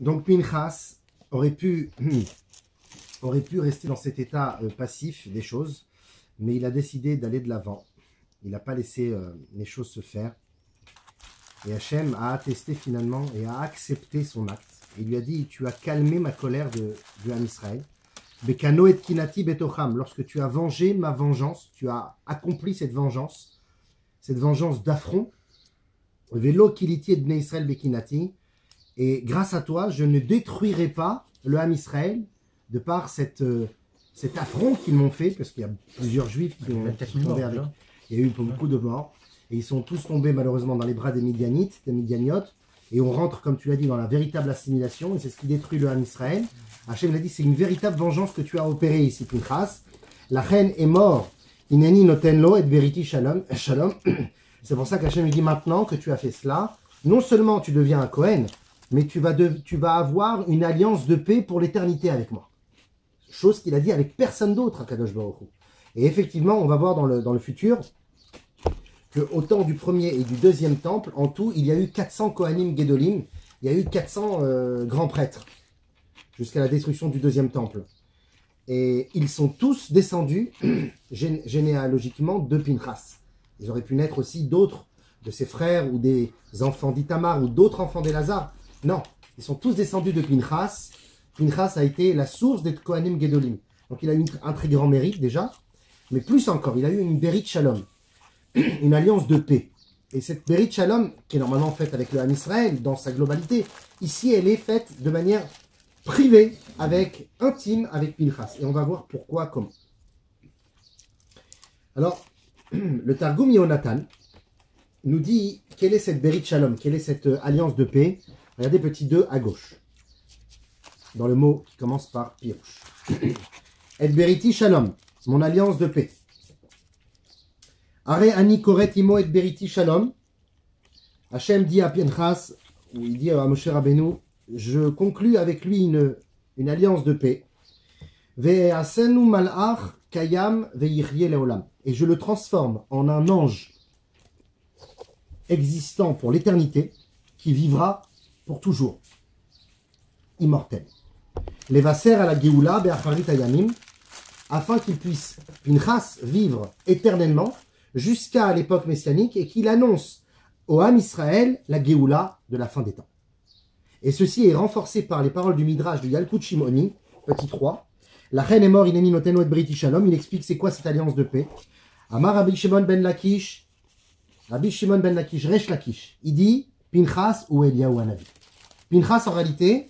Donc Pinchas aurait pu rester dans cet état passif des choses, mais il a décidé d'aller de l'avant. Il n'a pas laissé les choses se faire. Et Hachem a attesté finalement et a accepté son acte. Il lui a dit, tu as calmé ma colère du Ham Israël. Bekano et kinati betocham, lorsque tu as vengé ma vengeance, tu as accompli cette vengeance d'affront. Velo kiliti et bnei Israël bekinati. Et grâce à toi, je ne détruirai pas le Ham Israël de par cet affront qu'ils m'ont fait, parce qu'il y a plusieurs juifs qui ont tombé avec. Il y a eu beaucoup de morts. Et ils sont tous tombés malheureusement dans les bras des Midianites, des Midianiotes. Et on rentre, comme tu l'as dit, dans la véritable assimilation. Et c'est ce qui détruit le Ham Israël. Hachem l'a dit, c'est une véritable vengeance que tu as opérée ici, Pinchas. La reine est morte. Ineni notenlo et veriti shalom. C'est pour ça qu'Hachem lui dit maintenant que tu as fait cela. Non seulement tu deviens un Kohen, mais tu vas avoir une alliance de paix pour l'éternité avec moi. Chose qu'il a dit avec personne d'autre à Kadosh Baruch Hu. Et effectivement, on va voir dans le futur qu'au temps du premier et du deuxième temple, en tout, il y a eu 400 Kohanim Gedolim, il y a eu 400 grands prêtres, jusqu'à la destruction du deuxième temple. Et ils sont tous descendus, généalogiquement, de Pinchas. Ils auraient pu naître aussi d'autres, de ses frères, ou des enfants d'Itamar, ou d'autres enfants d'Elazar. Non, ils sont tous descendus de Pinchas. Pinchas a été la source des Kohanim Gedolim. Donc il a eu un très grand mérite déjà, mais plus encore, il a eu une Berit Shalom, une alliance de paix. Et cette Berit Shalom, qui est normalement faite avec le Ham Israël dans sa globalité, ici elle est faite de manière privée, intime avec Pinchas. Et on va voir pourquoi, comment. Alors, le Targum Yonatan nous dit quelle est cette Berit Shalom, quelle est cette alliance de paix. Regardez petit 2 à gauche, dans le mot qui commence par Pirouche. Et Beriti Shalom, mon alliance de paix. Are ani koret imo et Beriti Shalom. Hachem dit à Pinchas, ou il dit à Moshe Rabbeinu, je conclus avec lui une alliance de paix. Ve'asenu malach kayam ve'yichye leolam. Et je le transforme en un ange existant pour l'éternité, qui vivra pour toujours, immortel. Levaser à la Géoula be'acharit hayamim, afin qu'il puisse, Pinchas, vivre éternellement jusqu'à l'époque messianique et qu'il annonce au Ham Israël la Géoula de la fin des temps. Et ceci est renforcé par les paroles du Midrash de Yalkut Shimoni, petit 3. La reine est mort, ineni notenu et briti shalom. Il explique c'est quoi cette alliance de paix. Amar Rabbi Shimon ben Lakish, Resh Lakish. Il dit Pinchas ou Eliyahu Hanavi. Pinchas en réalité,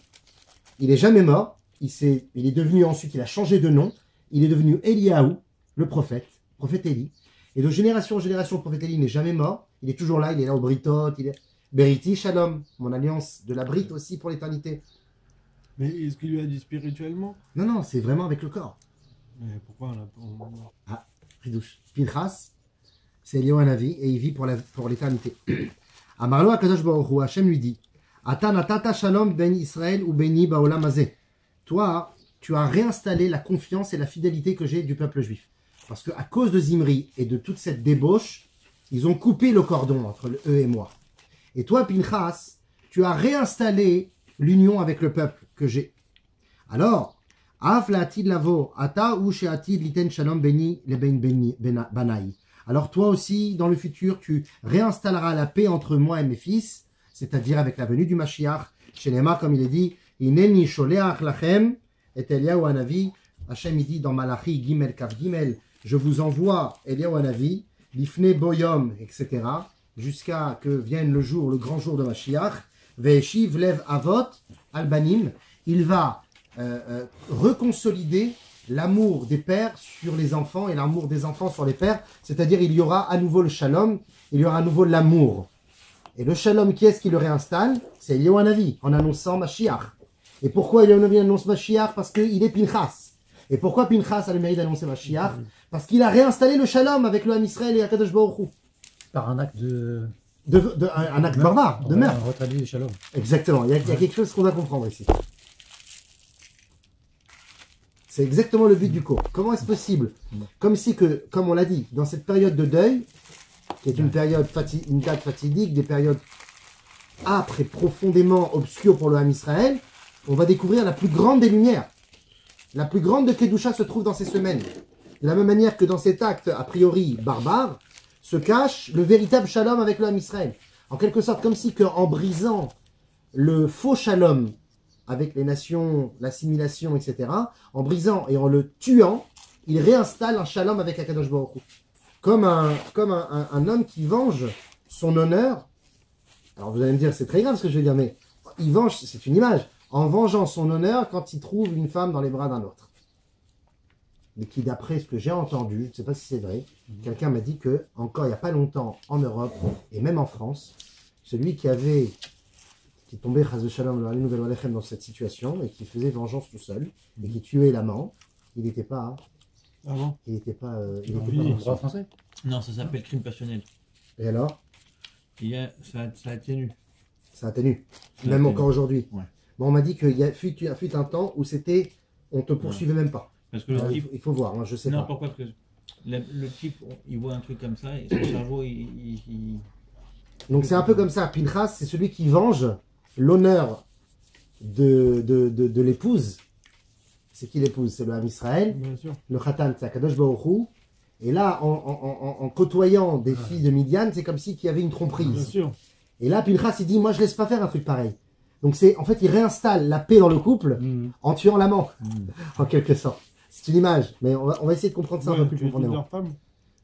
il n'est jamais mort. Il est devenu ensuite, il a changé de nom. Il est devenu Eliyahu, le prophète Élie. Et de génération en génération, le prophète Élie n'est jamais mort. Il est toujours là, il est là au Britot, il est Beriti Shalom, mon alliance de la Brite aussi pour l'éternité. Mais est-ce qu'il lui a dit spirituellement? Non, c'est vraiment avec le corps. Mais pourquoi Ah, Ridouche. Pinchas, c'est Eliyahu Hanavi et il vit pour l'éternité. Amarlo Akadosh Baruch Hu, Hachem lui dit Ata natata shalom ben Israël ou beni baolam hazeh. Toi, tu as réinstallé la confiance et la fidélité que j'ai du peuple juif. Parce qu'à cause de Zimri et de toute cette débauche, ils ont coupé le cordon entre eux et moi. Et toi, Pinchas, tu as réinstallé l'union avec le peuple que j'ai. Alors, Af la'atid lavo, ata ou she'atid liten shalom beni leben banai. Alors toi aussi, dans le futur, tu réinstalleras la paix entre moi et mes fils, c'est-à-dire avec la venue du Mashiach. Chez Neymar, comme il est dit, Ineni sholeach lachem et Eliyahu Hanavi. Hachem il dit dans Malachi Gimel Kaf Gimel, je vous envoie Eliyahu Hanavi, Lifne Boyom, etc., jusqu'à que vienne le jour, le grand jour de Mashiach. Ve'eshiv lev avot albanim. Il va reconsolider l'amour des pères sur les enfants et l'amour des enfants sur les pères, c'est-à-dire il y aura à nouveau le shalom, il y aura à nouveau l'amour. Et le shalom, qui est-ce qui le réinstalle? C'est Eliyahu Hanavi, en annonçant Mashiach. Et pourquoi Eliyahu Hanavi annonce Mashiach? Parce qu'il est Pinchas. Et pourquoi Pinchas a le mérite d'annoncer Mashiach? Parce qu'il a réinstallé le shalom avec le Ham Israël et Akadosh Baruch Hu. Par un acte un acte barbare, de meurtre. On rétablit le shalom. Exactement, il y a quelque chose qu'on va comprendre ici. C'est exactement le but du cours. Comment est-ce possible? Comme on l'a dit, dans cette période de deuil, qui est une période une date fatidique, des périodes âpres et profondément obscures pour le Ham Israël, on va découvrir la plus grande des lumières. La plus grande de Kedusha se trouve dans ces semaines. De la même manière que dans cet acte, a priori barbare, se cache le véritable shalom avec l'homme Israël. En quelque sorte, comme si en brisant le faux shalom avec les nations, l'assimilation, etc., en brisant et en le tuant, il réinstalle un shalom avec Akadosh Baruch Hu. Comme un homme qui venge son honneur. Alors vous allez me dire, c'est très grave ce que je vais dire, mais il venge, c'est une image, en vengeant son honneur quand il trouve une femme dans les bras d'un autre. Mais qui, d'après ce que j'ai entendu, je ne sais pas si c'est vrai, quelqu'un m'a dit que, encore il n'y a pas longtemps, en Europe, et même en France, celui qui tombait, Chas de Shalom, dans cette situation, et qui faisait vengeance tout seul, et qui tuait l'amant, il n'était pas... Ah bon? Il n'était pas... il Non, était oui, pas Droit français? Non, ça s'appelle crime passionnel. Et alors? Ça atténue. Ça atténue. Ça Même atténue. encore aujourd'hui. Ouais. Bon, on m'a dit qu'il y a fut un temps où c'était... On te poursuivait même pas. Parce que le Alors, type. il faut voir, hein, je sais Non, pas. pourquoi? Parce que le type, il voit un truc comme ça et son cerveau, il- Donc c'est un peu comme ça. Pinchas, c'est celui qui venge l'honneur de l'épouse. C'est qui l'épouse? C'est le Ham Israël. Bien sûr. Le Khatan, c'est Akadosh Baruch Hu. Et là, en côtoyant des filles de Midian, c'est comme si qu'il y avait une Bien tromperie. sûr. Et là, Pinchas, il dit, moi, je laisse pas faire un truc pareil. Donc en fait, il réinstalle la paix dans le couple en tuant l'amant, en quelque sorte. C'est une image, mais on va essayer de comprendre ça un peu Ouais, plus tuer toutes profondément. leurs femmes.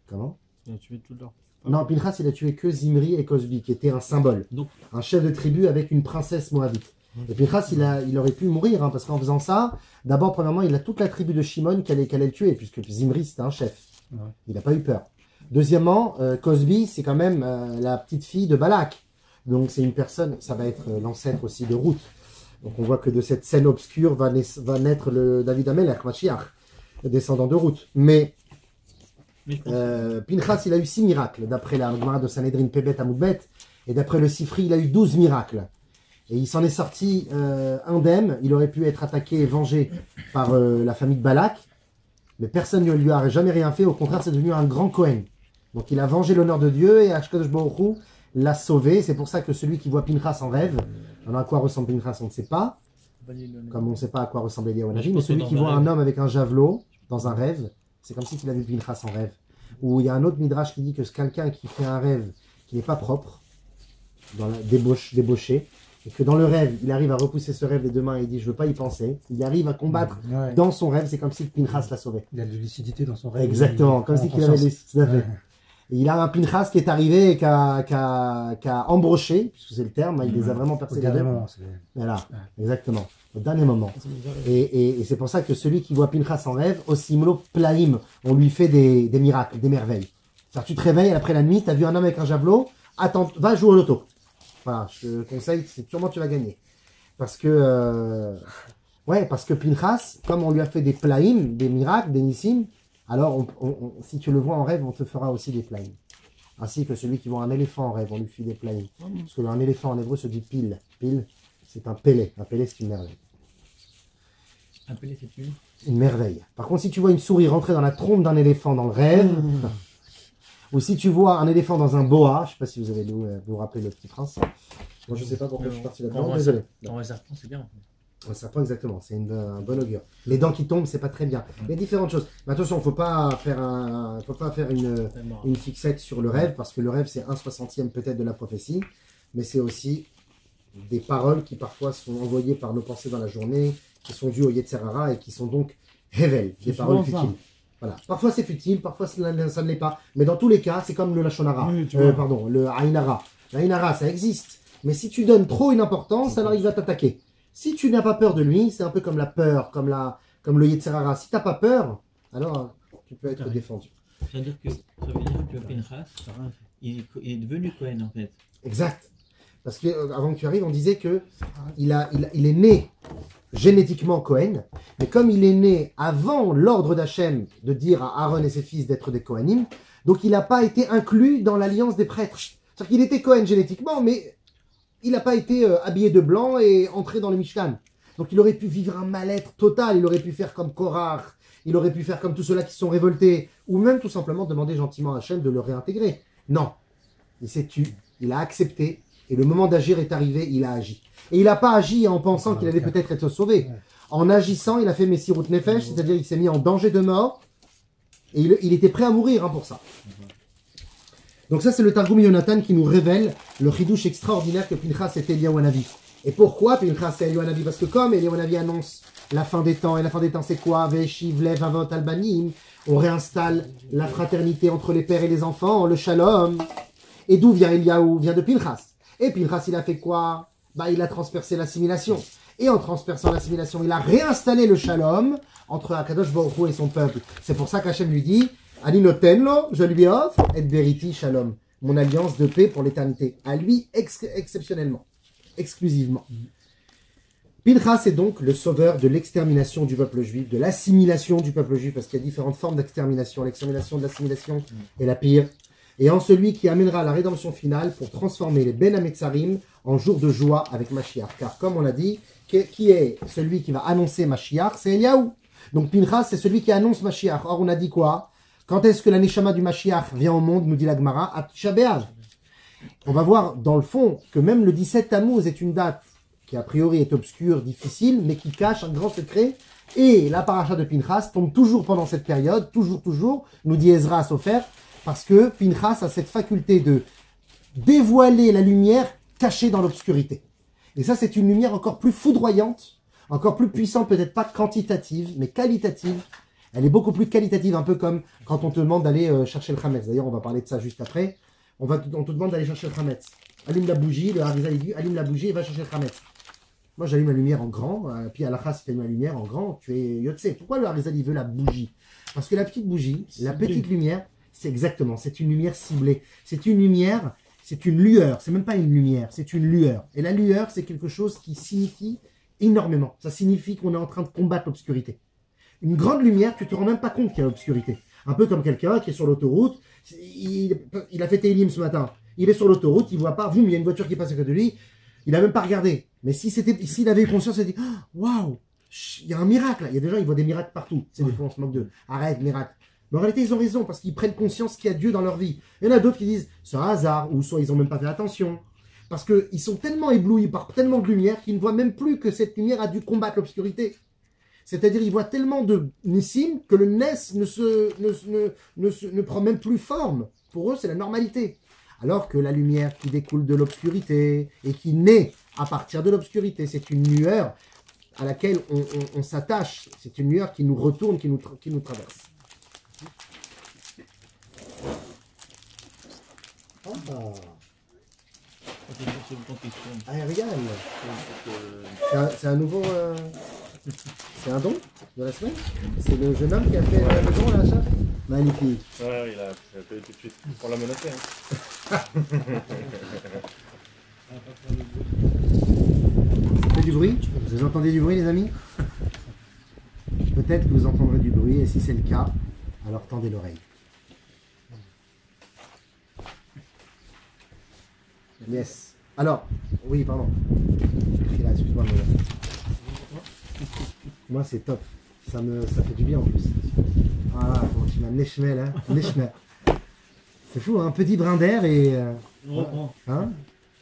Comment? Il a tué toutes leurs femmes. Non, Pinchas, il a tué que Zimri et Cosbi, qui étaient un symbole. Donc- Un chef de tribu avec une princesse moabite. Et Pinchas, il aurait pu mourir, hein, parce qu'en faisant ça, d'abord, premièrement, il a toute la tribu de Shimon qui allait le tuer, puisque Zimri, c'était un chef. Ouais. Il n'a pas eu peur. Deuxièmement, Cosbi, c'est quand même la petite fille de Balak. Donc c'est une personne, ça va être l'ancêtre aussi de Ruth. Donc on voit que de cette scène obscure va naître le David Amelech, Mashiach, descendant de Ruth. Mais Mais je pense- Pinchas, il a eu 6 miracles, d'après la Gemara de Sanhedrin Pebet Amoudbet, et d'après le Sifri, il a eu 12 miracles. Et il s'en est sorti indemne. Il aurait pu être attaqué et vengé par la famille de Balak, mais personne ne lui a jamais rien fait. Au contraire, c'est devenu un grand Kohen. Donc il a vengé l'honneur de Dieu et Akadosh Baruch Hu l'a sauvé. C'est pour ça que celui qui voit Pinchas en rêve, alors à quoi ressemble Pinchas, on ne sait pas, comme on ne sait pas à quoi ressemble Eliyahu Je Hanavi, mais pense que celui dans qui un voit un rêve. homme avec un javelot dans un rêve, c'est comme si il avait vu Pinchas en rêve. Ou il y a un autre midrash qui dit que c'est quelqu'un qui fait un rêve qui n'est pas propre, dans la débauché, et que dans le rêve, il arrive à repousser ce rêve des deux mains et il dit je veux pas y penser. Il arrive à combattre Ouais. dans son rêve, c'est comme si Pinchas l'a sauvé. Il a de la lucidité dans son rêve. Exactement, Il comme prend si qu'il avait conscience. tout à fait. Ouais. Et il a un Pinchas qui est arrivé et qui a embroché, puisque c'est le terme, il les a vraiment Au percés les dernier deux. moment. Voilà, Ouais. exactement, au dernier moment. Et c'est pour ça que celui qui voit Pinchas en rêve, au Simlo Plaim, on lui fait des miracles, des merveilles. C'est-à-dire tu te réveilles après la nuit, tu as vu un homme avec un javelot, attends, va jouer au loto. Voilà, je te conseille, c'est sûrement tu vas gagner. Parce que, parce que Pinchas, comme on lui a fait des Plaim, des miracles, des Nissim, alors si tu le vois en rêve, on te fera aussi des Plaim. Ainsi que celui qui voit un éléphant en rêve, on lui fait des Plaim. Parce qu'un éléphant en hébreu se dit pile. Pile, c'est un pélé. Un pélé, c'est une merveille. Appeler cette une. Une merveille. Par contre, si tu vois une souris rentrer dans la trompe d'un éléphant dans le rêve, ou si tu vois un éléphant dans un boa, je ne sais pas si vous avez vous rappelez le Petit Prince. Moi, je ne sais pas pourquoi je suis parti là-dedans. Désolé. En vrai, serpent, c'est bien. Un serpent, exactement. C'est un bon augure. Les dents qui tombent, c'est pas très bien. Il y a différentes choses. Mais attention, il ne faut pas faire une fixette sur le rêve, parce que le rêve, c'est 1/60e peut-être de la prophétie, mais c'est aussi des paroles qui parfois sont envoyées par nos pensées dans la journée, qui sont dues au Yetzerara et qui sont donc révèlent, des C'est paroles souvent ça. futiles. Voilà. Parfois c'est futile, parfois ça ne l'est pas. Mais dans tous les cas, c'est comme le Lachonara. Oui, tu vois. Pardon, le Ainara. L'Ainara, ça existe. Mais si tu donnes trop une importance, alors il va t'attaquer. Si tu n'as pas peur de lui, c'est un peu comme la peur, comme le Yetzerara. Si tu n'as pas peur, alors tu peux être Ouais. défendu. Ça veut dire que Pinchas, il est devenu Cohen en fait. Exact. Parce que avant que tu arrives, on disait que il est né génétiquement Cohen, mais comme il est né avant l'ordre d'Hachem de dire à Aaron et ses fils d'être des Kohanim, donc il n'a pas été inclus dans l'alliance des prêtres. C'est-à-dire qu'il était Cohen génétiquement, mais il n'a pas été habillé de blanc et entré dans le Mishkan. Donc il aurait pu vivre un mal-être total, il aurait pu faire comme Korach, il aurait pu faire comme tous ceux-là qui se sont révoltés, ou même tout simplement demander gentiment à Hachem de le réintégrer. Non, il s'est tu, il a accepté, et le moment d'agir est arrivé, il a agi. Et il n'a pas agi en pensant qu'il allait peut-être être sauvé. En agissant, il a fait Messirut Nefesh, c'est-à-dire il s'est mis en danger de mort. Et il était prêt à mourir pour ça. Donc ça, c'est le Targum Yonatan qui nous révèle le chidouche extraordinaire que Pinchas était Eliyahu Hanavi. Et pourquoi Pinchas est Eliyahu Hanavi? Parce que comme Eliyahu Hanavi annonce la fin des temps, et la fin des temps c'est quoi? Veshiv lev avot albanim, on réinstalle la fraternité entre les pères et les enfants, le shalom. Et d'où vient Eliyahu? Vient de Pinchas. Et Pinchas, il a fait quoi? Il a transpercé l'assimilation. Et en transperçant l'assimilation, il a réinstallé le shalom entre Akadosh Baruch Hu et son peuple. C'est pour ça qu'Hachem lui dit, Ani notenlo, je lui offre, et veriti shalom, mon alliance de paix pour l'éternité. À lui, exceptionnellement, exclusivement. Pinchas est donc le sauveur de l'extermination du peuple juif, de l'assimilation du peuple juif, parce qu'il y a différentes formes d'extermination. L'extermination de l'assimilation est la pire. Et en celui qui amènera la rédemption finale pour transformer les Ben Hametzarim en jour de joie avec Mashiach. Car comme on l'a dit, qui est celui qui va annoncer Mashiach? C'est Eliyahu. Donc Pinchas, c'est celui qui annonce Mashiach. Or, on a dit quoi? Quand est-ce que la Neshama du Mashiach vient au monde, nous dit la Gemara? À Tisha B'Av. On va voir dans le fond que même le 17 Tammuz est une date qui a priori est obscure, difficile, mais qui cache un grand secret. Et la paracha de Pinchas tombe toujours pendant cette période, toujours, nous dit Ezra à Sofer, parce que Pinchas a cette faculté de dévoiler la lumière cachée dans l'obscurité. Et ça, c'est une lumière encore plus foudroyante, encore plus puissante, peut-être pas quantitative, mais qualitative. Elle est beaucoup plus qualitative, un peu comme quand on te demande d'aller chercher le Hametz. D'ailleurs, on va parler de ça juste après. On te demande d'aller chercher le Hametz. Allume la bougie, le Harizal dit, allume la bougie et va chercher le Hametz. Moi, j'allume la lumière en grand, puis à la race, si tu allumes la lumière en grand, tu es Yotse. Pourquoi le Harizal, il veut la bougie? Parce que la petite bougie, la petite lumière, c'est exactement, c'est une lumière ciblée. C'est une lumière, c'est une lueur. C'est même pas une lumière, c'est une lueur. Et la lueur, c'est quelque chose qui signifie énormément. Ça signifie qu'on est en train de combattre l'obscurité. Une grande lumière, tu te rends même pas compte qu'il y a l'obscurité. Un peu comme quelqu'un qui est sur l'autoroute, il a fait Télim ce matin. Il est sur l'autoroute, il voit pas, boum, il y a une voiture qui passe à côté de lui, il a même pas regardé. Mais s'il avait eu conscience, il a dit, waouh, il y a un miracle. Il y a des gens, ils voient des miracles partout. C'est des fois, on se moque d'eux. Arrête, miracle. Mais en réalité, ils ont raison, parce qu'ils prennent conscience qu'il y a Dieu dans leur vie. Il y en a d'autres qui disent, c'est un hasard, ou soit ils ont même pas fait attention. Parce qu'ils sont tellement éblouis par tellement de lumière qu'ils ne voient même plus que cette lumière a dû combattre l'obscurité. C'est-à-dire, ils voient tellement de Nissim que le Ness ne prend même plus forme. Pour eux, c'est la normalité. Alors que la lumière qui découle de l'obscurité et qui naît à partir de l'obscurité, c'est une lueur à laquelle on s'attache. C'est une lueur qui nous retourne, qui nous traverse. Ah, regarde. C'est un nouveau... C'est un don de la semaine? C'est le jeune homme qui a fait le don à l'achat? Magnifique. Ouais, il a fait tout de suite. On l'a menacé. Hein. Ça fait du bruit? Vous entendez du bruit, les amis? Peut-être que vous entendrez du bruit, et si c'est le cas, alors tendez l'oreille. Yes. Alors, oui, pardon. Excuse-moi, mais... Moi, c'est top. Ça fait du bien en plus. Voilà, comment tu m'as nechmel, hein? Nechmel. C'est fou, hein? Un petit brin d'air et... hein?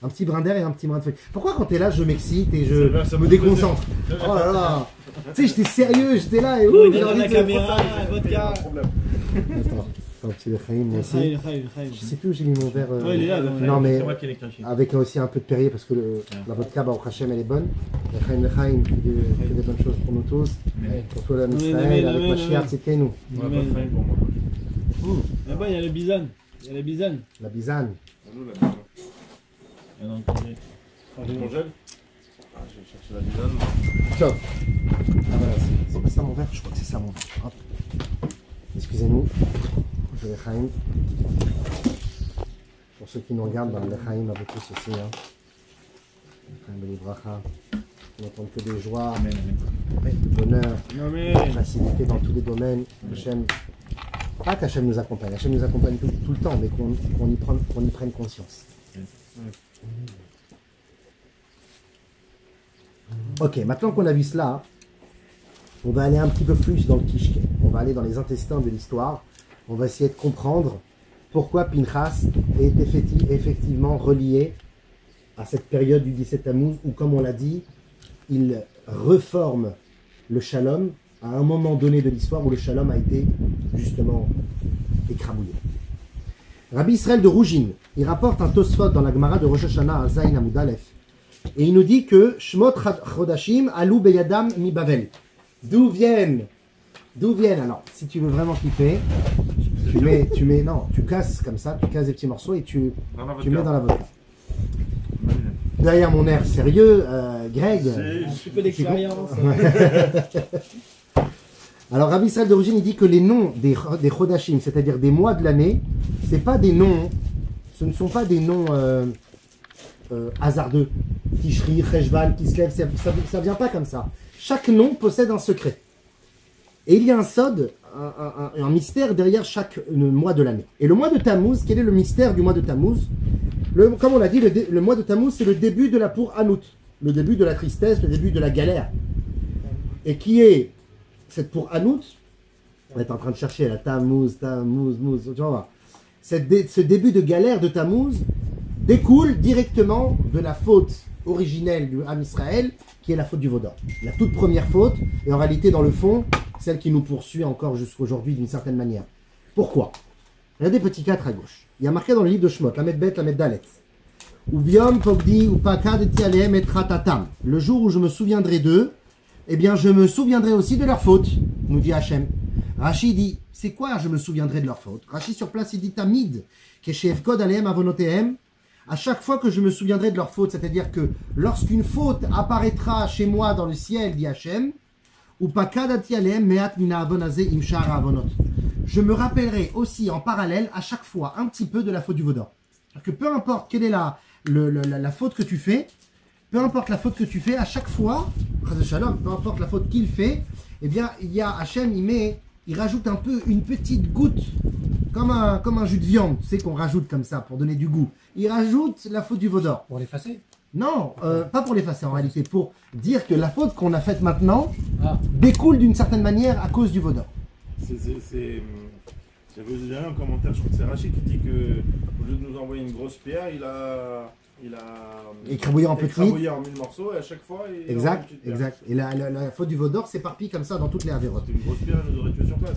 Un petit brin d'air et un petit brin de feuille. Pourquoi quand t'es là, je m'excite et je me déconcentre? Oh là là! Tu sais, j'étais sérieux, j'étais là et... il est dans la caméra, vodka. Attends, petit Lechaim, moi aussi. Je sais plus où j'ai mis mon verre. Il est là, non, mais c'est moi qui l'ai caché. avec aussi un peu de Perrier parce que la vodka, au Hachem, elle est bonne. Lechaim, fait des bonnes choses pour nous tous. Pour toi, l'ami Israël, avec ma chiarte, c'était nous. Ouais, pas de faim pour moi. Là-bas, il y a le bisan. La bisane. La bisane. Nous, la bisane. Congèle. Ah, je vais chercher la bisane. Top. Ah voilà, c'est pas ça mon verre? Je crois que c'est ça mon verre. Hop. Excusez-nous. Lechaim. Pour ceux qui nous regardent, Lechaim avec tous aussi. Lechaim Belibracha. On n'entend que des joies, du bonheur, de facilité dans tous les domaines. Hachem, pas qu'Hachem nous accompagne, Hachem nous accompagne tout le temps, mais qu'on y prenne conscience. Ok, maintenant qu'on a vu cela, on va aller un petit peu plus dans le Kishke. On va aller dans les intestins de l'histoire. On va essayer de comprendre pourquoi Pinchas est effectivement relié à cette période du 17 Tammuz où, comme on l'a dit, il reforme le shalom à un moment donné de l'histoire où le shalom a été justement écrabouillé. Rabbi Israël de Rougine, il rapporte un Tosfot dans la Gemara de Rosh Hashanah à Zayin Amud Aleph. Et il nous dit que Shmot Chodashim Alou Beyadam Mi Bavel. D'où viennent, alors, si tu veux vraiment kiffer, tu casses comme ça, tu casses des petits morceaux et tu mets dans la vodka. Derrière mon air sérieux, Greg. Un petit peu d'expérience. Alors, Rabbi Israël d'origine, il dit que les noms des Chodashim, c'est-à-dire des mois de l'année, ce ne sont pas des noms hasardeux. Tishri, Cheshvan, Kislev, ça ne vient pas comme ça. Chaque nom possède un secret. Et il y a un sod, un mystère derrière chaque mois de l'année. Et le mois de Tammuz, quel est le mystère du mois de Tammuz? Comme on l'a dit, le mois de Tammuz, c'est le début de la pour Hanout, le début de la tristesse, le début de la galère. Et qui est cette pour Hanout? On est en train de chercher la Tammuz, tu vois. Ce début de galère de Tammuz découle directement de la faute originelle du Ham Israël, qui est la faute du Vaudor. La toute première faute, et en réalité, dans le fond, celle qui nous poursuit encore jusqu'aujourd'hui d'une certaine manière. Pourquoi? Il y a des petits 4 à gauche. Il y a marqué dans le livre de Shemot, la Medbet, la Meddalet. Uviom pogdi upakadeti alehem et tratatam. Le jour où je me souviendrai d'eux, eh bien je me souviendrai aussi de leur faute, nous dit Hachem. Rashi dit, c'est quoi je me souviendrai de leur faute? Rashi sur place, il dit Tamid, keshefkod alehem avonotehem. À chaque fois que je me souviendrai de leur faute, c'est-à-dire que lorsqu'une faute apparaîtra chez moi dans le ciel, dit Hachem, upakadati alehem meat mina avonaze imshar avonot. Je me rappellerai aussi en parallèle à chaque fois un petit peu de la faute du Vaudor. C'est-à-dire que peu importe quelle est la faute que tu fais, peu importe la faute que tu fais, à chaque fois, peu importe la faute qu'il fait, eh bien, il y a Hachem, il rajoute un peu, une petite goutte, comme un jus de viande, tu sais, qu'on rajoute comme ça pour donner du goût. Il rajoute la faute du Vaudor. Pour l'effacer? Non, pas pour l'effacer en réalité, pour dire que la faute qu'on a faite maintenant découle d'une certaine manière à cause du Vaudor. J'avais déjà un commentaire, je crois que c'est Rachid qui dit que au lieu de nous envoyer une grosse pierre, il a écrabouillé en petits. Écrabouillé en 1000 morceaux et à chaque fois il exact, une petite pierre. exact. Et la faute du Vaudor s'éparpille comme ça dans toutes les avérotes. Une grosse pierre, elle nous aurait tué sur place.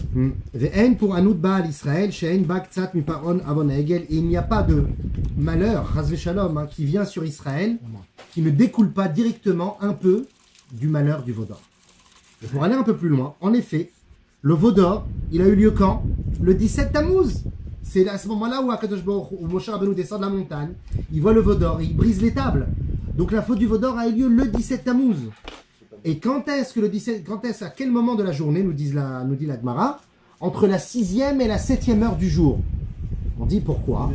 Ve'en pour Hanout Baal Israël, she'en bak tzat miparon avon ha'egel. Et il n'y a pas de malheur, chas v'shalom, qui vient sur Israël, qui ne découle pas directement un peu du malheur du Vaudor. Et pour aller un peu plus loin, en effet, le Vaudor, il a eu lieu quand? Le 17 Tammuz. C'est à ce moment-là où Akadosh Baruch Hu, où Moshe Rabbeinu descend de la montagne, il voit le Vaudor et il brise les tables. Donc la faute du Vaudor a eu lieu le 17 Tammuz. Et à quel moment de la journée, nous dit la Gemara? Entre la 6e et la 7e heure du jour. On dit pourquoi?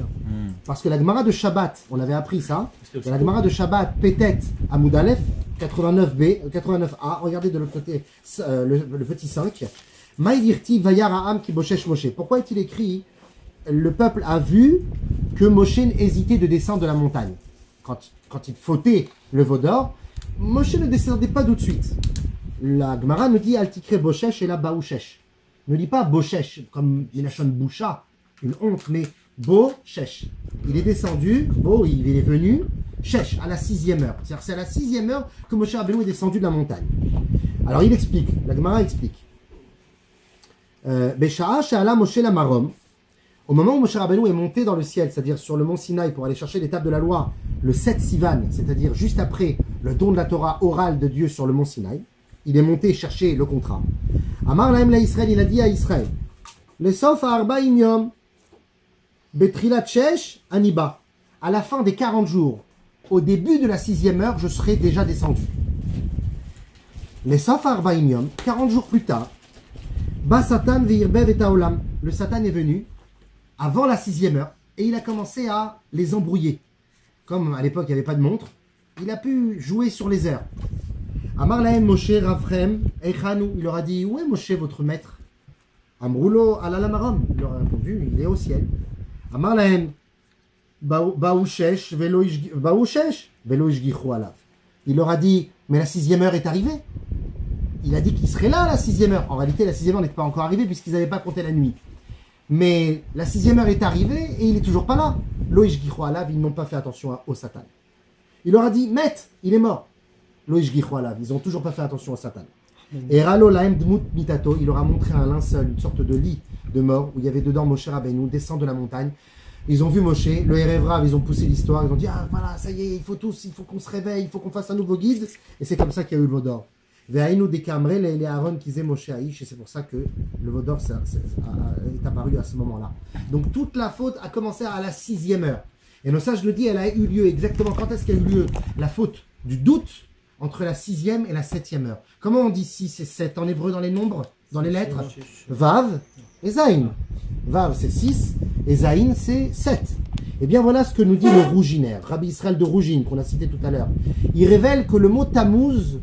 Parce que la Gemara de Shabbat, on avait appris ça, la Gemara de Shabbat, Pétet, Amud Aleph, 89b, 89a, regardez de l'autre côté le petit 5. Maïdirti Vayaraham qui Boshesh Moshe. Pourquoi est-il écrit le peuple a vu que Moshe hésitait de descendre de la montagne? Quand il fautait le Vaudor, Moshe ne descendait pas tout de suite. La Gemara nous dit Altikre Boshesh et la Baouchesh. Ne dit pas Boshesh comme Minachon Boucha, une honte, mais Boshesh. Il est descendu, il est venu, Shesh, à la 6e heure. C'est-à-dire c'est à la 6e heure que Moshe Rabbeinu est descendu de la montagne. Alors il explique, la Gemara explique. Besha'a she'ala Moshe la Marom. Au moment où Moshe Rabbeinu est monté dans le ciel, c'est-à-dire sur le mont Sinaï pour aller chercher l'étape de la loi, le 7 Sivan, c'est-à-dire juste après le don de la Torah orale de Dieu sur le mont Sinaï, il est monté chercher le contrat. Amar lahem la Israël, il a dit à Israël, le sof arba'im yom, betrilat shesh aniba. À la fin des 40 jours, au début de la 6e heure, je serai déjà descendu. Les sof arba'im yom, 40 jours plus tard, Ba Satan ve'irbev et haolam. Le Satan est venu avant la 6e heure et il a commencé à les embrouiller. Comme à l'époque il n'y avait pas de montre, il a pu jouer sur les heures. Amar lahem Moshe Ravchem Echanu. Il leur a dit, où est Moshe votre maître? Amroulo alalamaram. Il leur a répondu, il est au ciel. Amar lahem Baouchesh velo ishgichu alav. Il leur a dit, mais la 6e heure est arrivée. Il a dit qu'il serait là à la 6e heure. En réalité, la 6e heure n'était pas encore arrivée puisqu'ils n'avaient pas compté la nuit. Mais la 6e heure est arrivée et il n'est toujours pas là. Loïch Gichou Alav, ils n'ont pas fait attention au Satan. Il leur a dit, Met, il est mort. Ils n'ont toujours pas fait attention à Satan. Et Ralo Laem Dmut Mitato, il leur a montré un linceul, une sorte de lit de mort, où il y avait dedans Moshe Rabbeinu, descend de la montagne. Ils ont vu Moshe, le Erev Rav, ils ont poussé l'histoire, ils ont dit, ah voilà, ça y est, il faut qu'on se réveille, il faut qu'on fasse un nouveau guide. Et c'est comme ça qu'il y a eu le Vaudor. Ve'ainu dekamre les Aaron qui disait Moshe Aïch, et c'est pour ça que le Vaudor est apparu à ce moment-là. Donc toute la faute a commencé à la 6e heure. Et nos sages le disent, elle a eu lieu exactement quand est-ce qu'il y a eu lieu la faute du doute entre la 6e et la 7e heure. Comment on dit 6 et 7 en hébreu dans les nombres, dans les lettres? Vav et Zaïn. Vav c'est 6 et Zaïn c'est 7. Et bien voilà ce que nous dit le Rouginer, Rabbi Israël de Rougine qu'on a cité tout à l'heure. Il révèle que le mot Tammuz,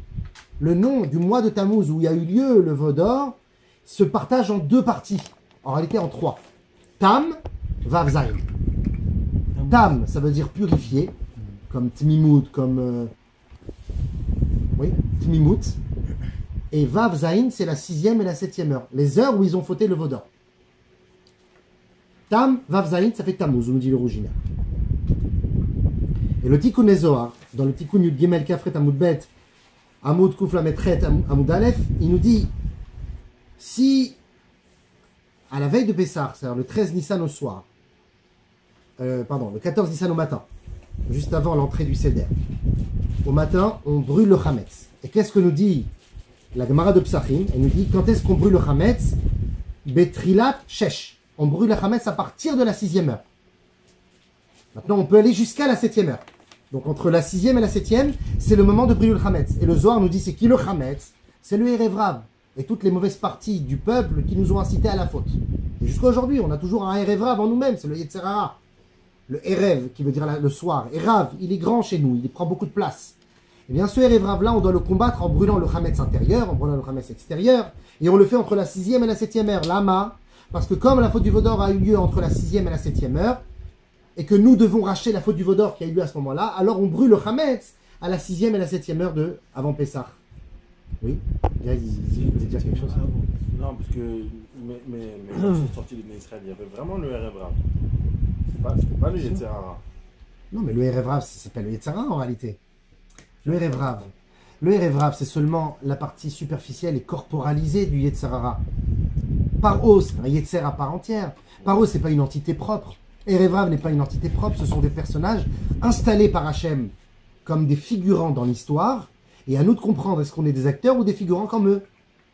le nom du mois de Tammuz où il y a eu lieu le Vaudor, se partage en 2 parties, en réalité en 3. Tam, Vav, Zaïn. Tam, ça veut dire purifié, comme Tmimout, comme... oui, Tmimout. Et Vav, Zaïn, c'est la 6e et la 7e heure. Les heures où ils ont fauté le Vaudor. Tam, Vav, Zaïn, ça fait Tammuz, nous dit le Rouginer. Et le Tikkun Zohar, dans le Tikkun Yud Gimel Kafret Amud Bet, Amud Kuf Lametret Amud Aleph, il nous dit, si à la veille de Pessah, c'est-à-dire le 13 Nissan au soir, le 14 Nissan au matin, juste avant l'entrée du Seder, au matin, on brûle le Hametz. Et qu'est-ce que nous dit la Gemara de Psachim? Elle nous dit, quand est-ce qu'on brûle le Hametz? Betrilat Shesh. On brûle le Hametz à partir de la 6e heure. Maintenant, on peut aller jusqu'à la 7e heure. Donc, entre la 6e et la 7e, c'est le moment de brûler le Hametz. Et le Zohar nous dit, c'est qui le Hametz? C'est le Erev Rav. Et toutes les mauvaises parties du peuple qui nous ont incités à la faute. Et jusqu'à aujourd'hui, on a toujours un Erev Rav en nous-mêmes, c'est le Yetzer Hara. Le Erev, qui veut dire le soir. Et Rav, il est grand chez nous, il prend beaucoup de place. Et bien, ce Erev Rav là, on doit le combattre en brûlant le Hametz intérieur, en brûlant le Hametz extérieur. Et on le fait entre la 6e et la 7e heure. Lama, parce que comme la faute du Vaudor a eu lieu entre la 6e et la 7e heure, et que nous devons racheter la faute du Vaudor qui a eu lieu à ce moment-là, alors on brûle le Hametz à la 6e et la 7e heure avant Pessah. Oui, vous voulez dire quelque chose? Non, parce que mais sont sortis de Israël, il y avait vraiment le Erev Rav. C'était pas le Yetzer Hara. Non, mais le Erev Rav, c'est pas le Yetzer Hara en réalité. Le Erev Rav. Le Erev Rav, c'est seulement la partie superficielle et corporalisée du Yetzer Hara. Paro, c'est un Yetzer à part entière. Paro, c'est pas une entité propre. Erev Rav n'est pas une entité propre, ce sont des personnages installés par Hachem comme des figurants dans l'histoire. Et à nous de comprendre, est-ce qu'on est des acteurs ou des figurants comme eux?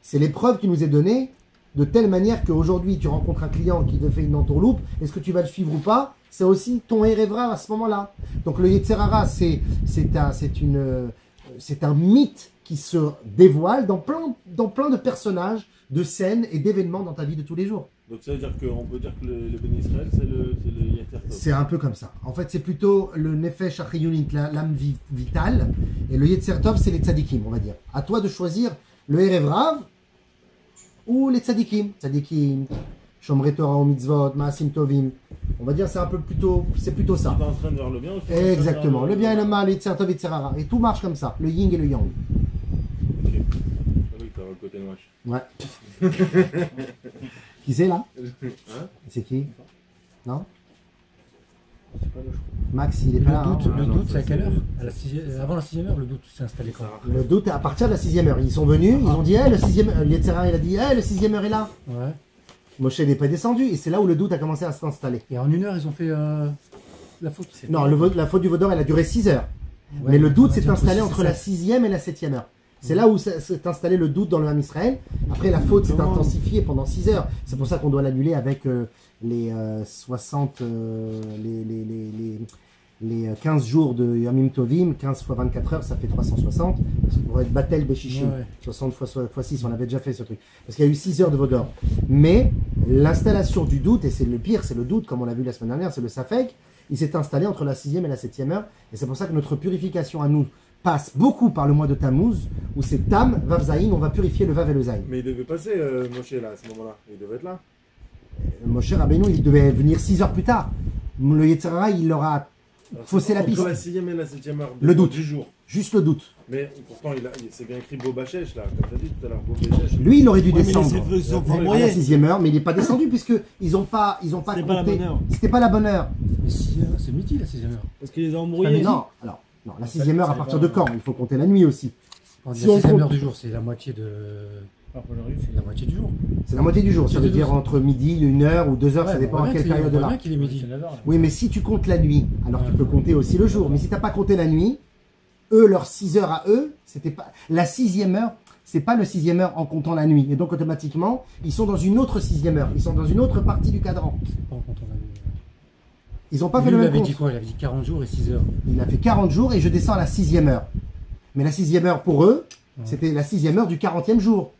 C'est l'épreuve qui nous est donnée de telle manière qu'aujourd'hui, tu rencontres un client qui te fait une entourloupe, est-ce que tu vas le suivre ou pas? C'est aussi ton Erev Rav à ce moment-là. Donc le Yetzer Hara, c'est un mythe qui se dévoile dans plein de personnages, de scènes et d'événements dans ta vie de tous les jours. Donc ça veut dire qu'on peut dire que le Béni Israël, c'est le Yetzer Tov. C'est un peu comme ça. En fait, c'est plutôt le Nefesh Achiyunit, l'âme vitale, et le Yetzer Tov, c'est les tzadikim, on va dire. À toi de choisir le Erev Rav ou les tzadikim. Tzadikim, Shomrei Torah ou Mitzvot, Maasim Tovim. On va dire c'est plutôt ça. Tu es en train de voir le bien aussi. Exactement. Le bien et le mal, le Yetzer Tov et le Yetzer Hara. Et tout marche comme ça. Le yin et le yang. Ok. Ah oui, t'as le côté moche. Ouais. Qui c'est là? Hein? C'est qui? Non? C'est pas le choix. Max, il est pas là. Le doute, hein. le non, doute, ça, c'est à quelle c'est- heure? Avant la 6e heure, le doute s'est installé quand? Le doute est à partir de la 6e heure. Ils sont venus, ils ont dit, le 6e, Yetzer Hara, il a dit, le 6e heure est là. Ouais. Moshe n'est pas descendu, et c'est là où le doute a commencé à s'installer. Et en 1 heure, ils ont fait la faute. Non, la faute du Vaudor, elle a duré 6 heures. Ouais, Mais le doute on va s'est dire installé que entre c'est la ça. 6e et la 7e heure. C'est là où s'est installé le doute dans le Ham Israël. Après, la faute s'est intensifiée pendant 6 heures. C'est pour ça qu'on doit l'annuler avec les 60, les 15 jours de Yamim Tovim. 15 fois 24 heures, ça fait 360. Ça pourrait être Batel Béchichim. Ouais. 60 fois 6, on avait déjà fait ce truc. Parce qu'il y a eu 6 heures de Vaudor. Mais l'installation du doute, et c'est le pire, c'est le doute, comme on l'a vu la semaine dernière, c'est le Safek, il s'est installé entre la 6e et la 7e heure. Et c'est pour ça que notre purification à nous passe beaucoup par le mois de Tammuz, où c'est Tam, Vav Zaïn, on va purifier le Vav et le Zaïn. Mais il devait passer, Moshe, là, à ce moment-là. Il devait être là. Moshe Rabbeinu, il devait venir 6 heures plus tard. Le Yetzer Hara, il aura Alors, faussé la entre piste. la 6e et la 7e heure Le doute. du jour. Juste le doute. Mais pourtant, c'est bien écrit Bobachesh, là, comme tu as dit tout à l'heure. Bobachesh. Lui, il aurait dû Ouais, mais descendre ils ont à la envoyé. 6e heure, mais il n'est pas descendu, puisqu'ils n'ont pas C'était pas la compté. bonne heure. C'était pas la bonne heure. Mais 6 heures, c'est midi la 6e heure. Parce qu'ils les ont Mais embrouillés. non, alors, Non, la 6e heure à partir de quand? Il faut compter la nuit aussi. On dit Si la on 6e compte- heure du jour, c'est la moitié de. C'est la moitié du jour. C'est la moitié du jour. Ça veut Moitié du dire jour. entre midi, 1 heure ou 2 heures, ça Ouais, dépend on voit à bien quelle qu'il est- période on là. voit bien qu'il est midi. Oui, mais si tu comptes la nuit, alors tu peux compter aussi le jour. Mais si tu n'as pas compté la nuit, eux, leurs 6 heures à eux, c'était pas la 6e heure, c'est pas le 6e heure en comptant la nuit. Et donc automatiquement, ils sont dans une autre 6e heure. Ils sont dans une autre partie du cadran. C'est pas en comptant la nuit. Ils n'ont pas fait Lui, le il même avait compte. dit quoi? Il avait dit 40 jours et 6 heures. Il a fait 40 jours et je descends à la 6e heure. Mais la 6e heure pour eux, Ouais. c'était la 6e heure du 40e jour.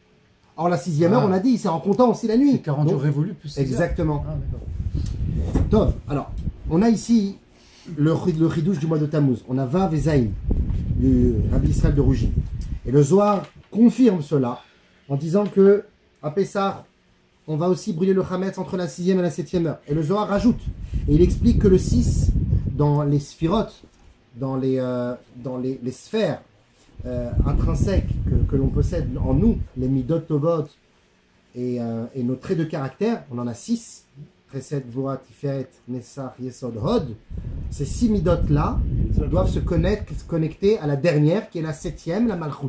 Or la 6e heure, Ah. on a dit, c'est en comptant aussi la nuit. C'est 40 Donc, jours révolus plus 6 heures. exactement. Ah, d'accord. Tov. Alors, on a ici le ridouche du mois de Tammuz. On a Vav et Zaïn, du Rabbi Israël de Rougine. Et le Zohar confirme cela en disant que à Pessah, on va aussi brûler le Hametz entre la 6e et la 7e heure. Et le Zohar rajoute. Et il explique que le 6, dans les sphirotes, dans les sphères intrinsèques que l'on possède en nous, les midot tovot et nos traits de caractère, on en a 6. Chesed, Gvura, Tiferet, Nessar, Yesod, Hod. Ces 6 midot-là doivent se connecter à la dernière, qui est la 7e, la Malchut.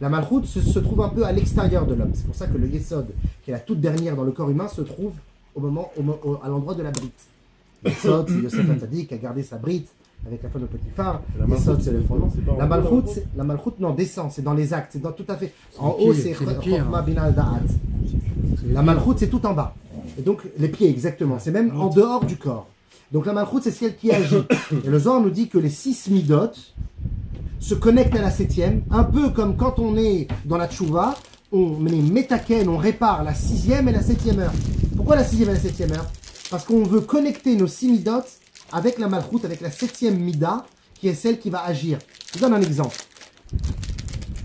La Malchut se trouve un peu à l'extérieur de l'homme. C'est pour ça que le Yesod, qui est la toute dernière dans le corps humain, se trouve à l'endroit de la brite. Yesod, c'est Yosef Hatzadik qui a gardé sa brite avec la femme de Potiphar. La Malchut, Yesod, c'est le fondement. c'est pas en La haut, Malchut, non, descend, c'est dans les actes, c'est dans tout à fait. En les haut, pieds, c'est c'est les pieds, Chokhmah hein. Bina Da'at. La Malchut, c'est tout en bas. Et donc, les pieds, exactement. C'est même en dehors du corps. Donc, la Malchut, c'est celle qui agit. Et le Zohar nous dit que les 6 midot se connectent à la 7e, un peu comme quand on est dans la tchouva, on est métaken, on répare la 6e et la 7e heure. Pourquoi la 6e et la 7e heure? Parce qu'on veut connecter nos 6 midot avec la Malchut, avec la 7e mida, qui est celle qui va agir. Je vous donne un exemple.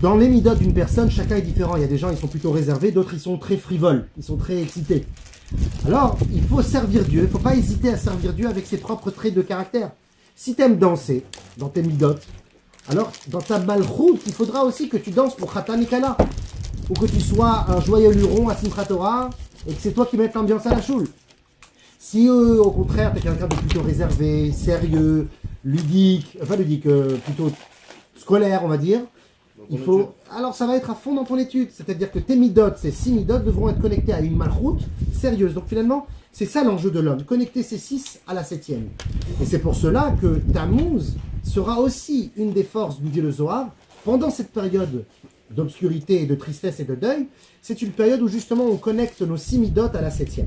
Dans les midot d'une personne, chacun est différent. Il y a des gens, ils sont plutôt réservés, d'autres, ils sont très frivoles, ils sont très excités. Alors, il faut servir Dieu, il ne faut pas hésiter à servir Dieu avec ses propres traits de caractère. Si tu aimes danser dans tes midot, alors dans ta malchoute, il faudra aussi que tu danses pour Khatan et Kala. Ou que tu sois un joyeux luron à Simchat Torah et que c'est toi qui mettes l'ambiance à la choule. Si au contraire, tu es quelqu'un de plutôt réservé, sérieux, ludique, plutôt scolaire, on va dire, il faut. Alors ça va être à fond dans ton étude, c'est-à-dire que tes midot, ces 6 midot devront être connectés à une malchoute sérieuse. Donc finalement, c'est ça l'enjeu de l'homme, connecter ces 6 à la 7e. Et c'est pour cela que Tammuz sera aussi une des forces du Dieu le Zohar pendant cette période d'obscurité et de tristesse et de deuil. C'est une période où justement on connecte nos 6 midot à la 7e.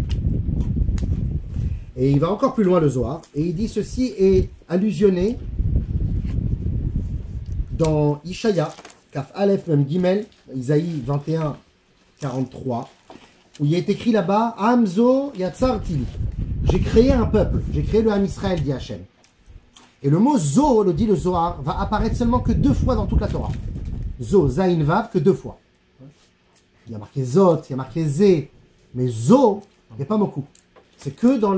Et il va encore plus loin le Zohar, et il dit ceci est allusionné dans Ishaya, Kaf Aleph Mem Gimel, Isaïe 21, 43, où il est écrit là-bas, Hamzo Yatzar Tili. J'ai créé un peuple, j'ai créé le Ham Israël, dit Hachem. Et le mot Zo, le dit le Zohar, va apparaître seulement que 2 fois dans toute la Torah. Zo, Zain Vav, que 2 fois. Il y a marqué Zot, il y a marqué Zé, mais Zo, il n'y a pas beaucoup. C'est que dans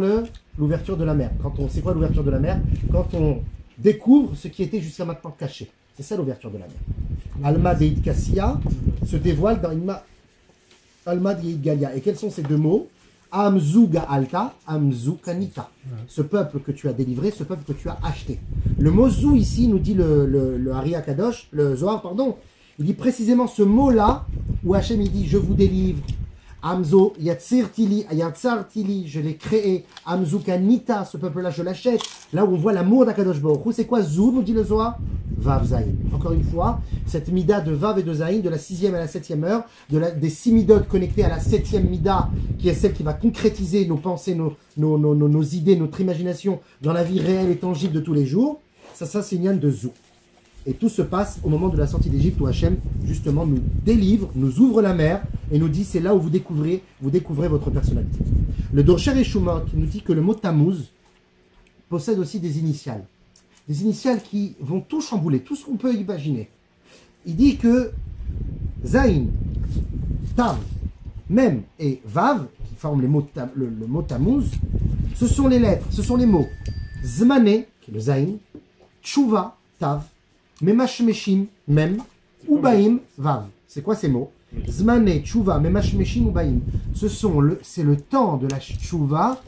l'ouverture de la mer. C'est quoi l'ouverture de la mer? Quand on découvre ce qui était jusqu'à maintenant caché. C'est ça l'ouverture de la mer. Alma Deit Kassia se dévoile dans Alma Deit Galia. Et quels sont ces 2 mots? Amzu Ga'alta, Amzu Kanita. Ce peuple que tu as délivré, ce peuple que tu as acheté. Le mot Zou ici nous dit le Hari Akadosh, le Zohar, pardon. Il dit précisément ce mot-là où Hachem il dit je vous délivre. Amzo Yatzir Tili, Yatzar Tili, je l'ai créé. Amzu Kanita, ce peuple-là, je l'achète. Là où on voit l'amour d'Akadosh Baruch Hu, c'est quoi Zou, nous dit le Zohar? Vav Zayin. Encore une fois, cette mida de Vav et de Zayin, de la 6e à la 7e heure, des 6 midot connectés à la 7e mida, qui est celle qui va concrétiser nos pensées, nos idées, notre imagination dans la vie réelle et tangible de tous les jours. Ça c'est une yann de Zou. Et tout se passe au moment de la sortie d'Égypte où Hachem, justement, nous délivre, nous ouvre la mer et nous dit c'est là où vous découvrez votre personnalité. Le Dorsher et Shumot nous dit que le mot Tammuz possède aussi des initiales. Des initiales qui vont tout chambouler, tout ce qu'on peut imaginer. Il dit que Zain, Tav, Mem et Vav, qui forment le mot Tammuz, ce sont les lettres, ce sont les mots Zmané, qui est le Zain, Tshuva, Tav, Memashmeshim, Mem, Ubaim, Vav. C'est quoi ces mots? Zmané, Tshuva, Memashmeshim, Ubaim. C'est le temps de la Tshuva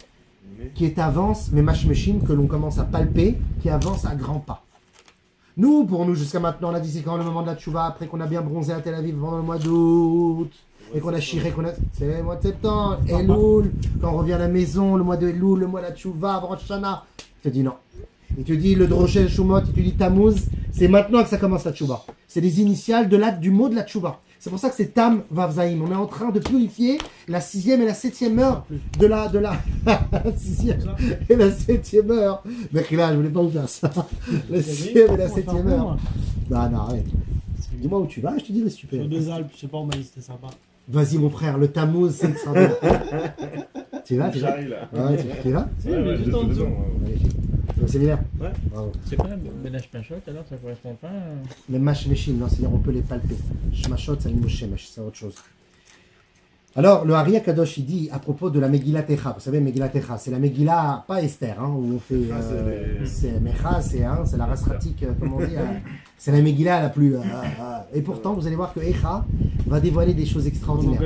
qui est avance, Memashmeshim, que l'on commence à palper, qui avance à grands pas. Nous, pour nous, jusqu'à maintenant, on a dit c'est quand le moment de la tchouva, après qu'on a bien bronzé à Tel Aviv pendant le mois d'août, et qu'on a chiré, c'est le mois de septembre, Elul, quand on revient à la maison, le mois de Elul, le mois de la tchouva, avant Rosh Hashanah. Il te dit non. Il te dit le Droshel Shumot, il te dit Tammuz, c'est maintenant que ça commence la tchouva. C'est les initiales du mot de la tchouva. C'est pour ça que c'est Tam Vav Zaïm. On est en train de purifier la 6e et la 7e heure de la 6e et la 7e heure. Mais là, je voulais pas vous faire ça. La 6e et la 7e heure. Non, arrête. Dis-moi où tu vas, je te dirai si tu peux. Sur 2 Alpes, je sais pas, on m'a dit c'était sympa. Vas-y mon frère, le Tammuz, c'est extraordinaire. Tu vas, J'arrive là. Ouais, tu vas Ouais, juste en dessous. C'est au séminaire. Ouais. Bravo. C'est quoi Benach Pachot alors ça correspond pas Les mashmeshim, non, c'est-à-dire on peut les palper. Shmashot, c'est c'est autre chose. Alors, le Hari Kadosh, il dit à propos de la Megillah Techa. Vous savez, Megillah Techa, c'est la Megillah, pas Esther, hein, où on fait. C'est Mecha, c'est la race pratique, comment on dit. C'est la Megillah la plus. Et pourtant, vous allez voir que Echa va dévoiler des choses extraordinaires.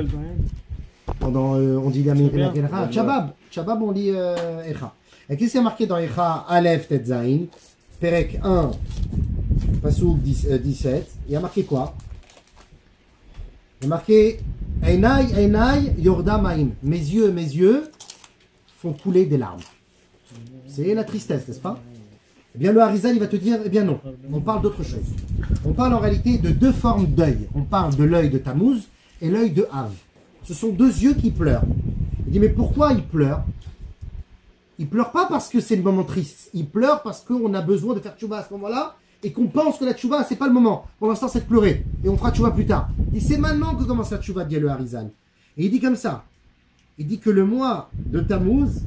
Pendant, on dit la Megillah Techa. Chabab, on lit Echa. Et qu'est-ce qui est marqué dans Echa Aleph Tetzain, Perek 1, Pasouk 17. Il y a marqué quoi? Il y a marqué Einai, Yorda Maim. Mes yeux font couler des larmes. C'est la tristesse, n'est-ce pas? Eh bien, le Harizal, il va te dire, eh bien non, on parle d'autre chose. On parle en réalité de 2 formes d'œil. On parle de l'œil de Tammuz et l'œil de Av. Ce sont 2 yeux qui pleurent. Il dit, mais pourquoi ils pleurent? Ils pleurent pas parce que c'est le moment triste. Ils pleurent parce qu'on a besoin de faire tchouva à ce moment-là et qu'on pense que la tchouva, c'est pas le moment. Pour l'instant, c'est de pleurer. Et on fera tchouva plus tard. Et c'est maintenant que commence la tchouva, dit le Harizal. Et il dit comme ça. Il dit que le mois de Tammuz,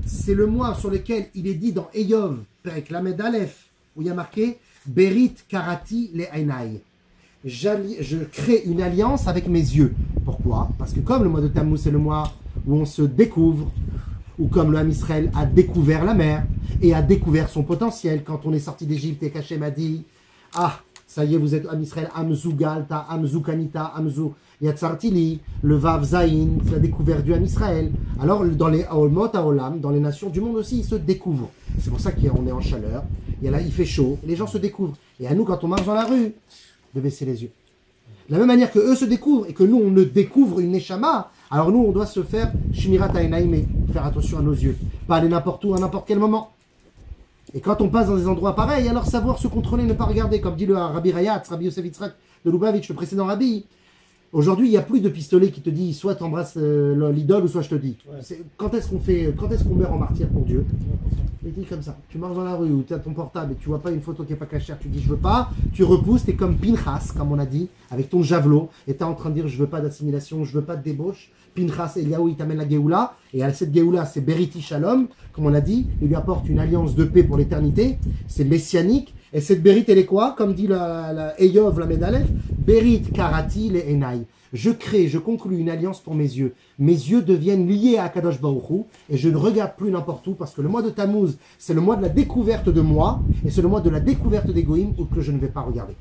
c'est le mois sur lequel il est dit dans Eyov, Perek Lamed Aleph, où il y a marqué Berit Karati le Einai. Je crée une alliance avec mes yeux. Pourquoi? Parce que comme le mois de Tammuz, c'est le mois où on se découvre, ou comme le Ham Israël a découvert la mer et a découvert son potentiel. Quand on est sorti d'Égypte et qu'Hachem a dit « Ah, ça y est, vous êtes Ham Israël, Amzou Galta, Amzou Kanita, Amzou Yatzartili, le Vav Zayin, c'est la découverte du Ham Israël. » Alors, dans les Aolmot Aolam, dans les nations du monde aussi, ils se découvrent. C'est pour ça qu'on est en chaleur, il fait chaud, les gens se découvrent. Et à nous, quand on marche dans la rue, de baisser les yeux. De la même manière que eux se découvrent et que nous, on ne découvre une Neshama, alors nous, on doit se faire Shmirat Hainaim et faire attention à nos yeux. Pas aller n'importe où, à n'importe quel moment. Et quand on passe dans des endroits pareils, alors savoir se contrôler, ne pas regarder. Comme dit le Rabbi Rayatz, Rabbi Yosef Yitzhak de Lubavitch, le précédent Rabbi. Aujourd'hui, il n'y a plus de pistolet qui te dit soit tu embrasses l'idole ou soit je te dis. Ouais. Quand est-ce qu'on meurt en martyr pour Dieu? Il dit comme ça. Tu marches dans la rue ou tu as ton portable et tu vois pas une photo qui n'est pas cachère, tu dis je veux pas, tu repousses, tu es comme Pinchas, comme on a dit, avec ton javelot, et tu es en train de dire je veux pas d'assimilation, je veux pas de débauche. Pinchas, Eliaou, il t'amène la Géoula, et à cette Géoula, c'est Beriti Shalom, comme on a dit, il lui apporte une alliance de paix pour l'éternité, c'est messianique, et cette Berit, elle est quoi? Comme dit la Eyov, la Medalef, Berit Karati le Enai. Je conclue une alliance pour mes yeux. Mes yeux deviennent liés à Kadosh Baruch Hu, et je ne regarde plus n'importe où, parce que le mois de Tammuz, c'est le mois de la découverte de moi, et c'est le mois de la découverte des Goïm, ou que je ne vais pas regarder.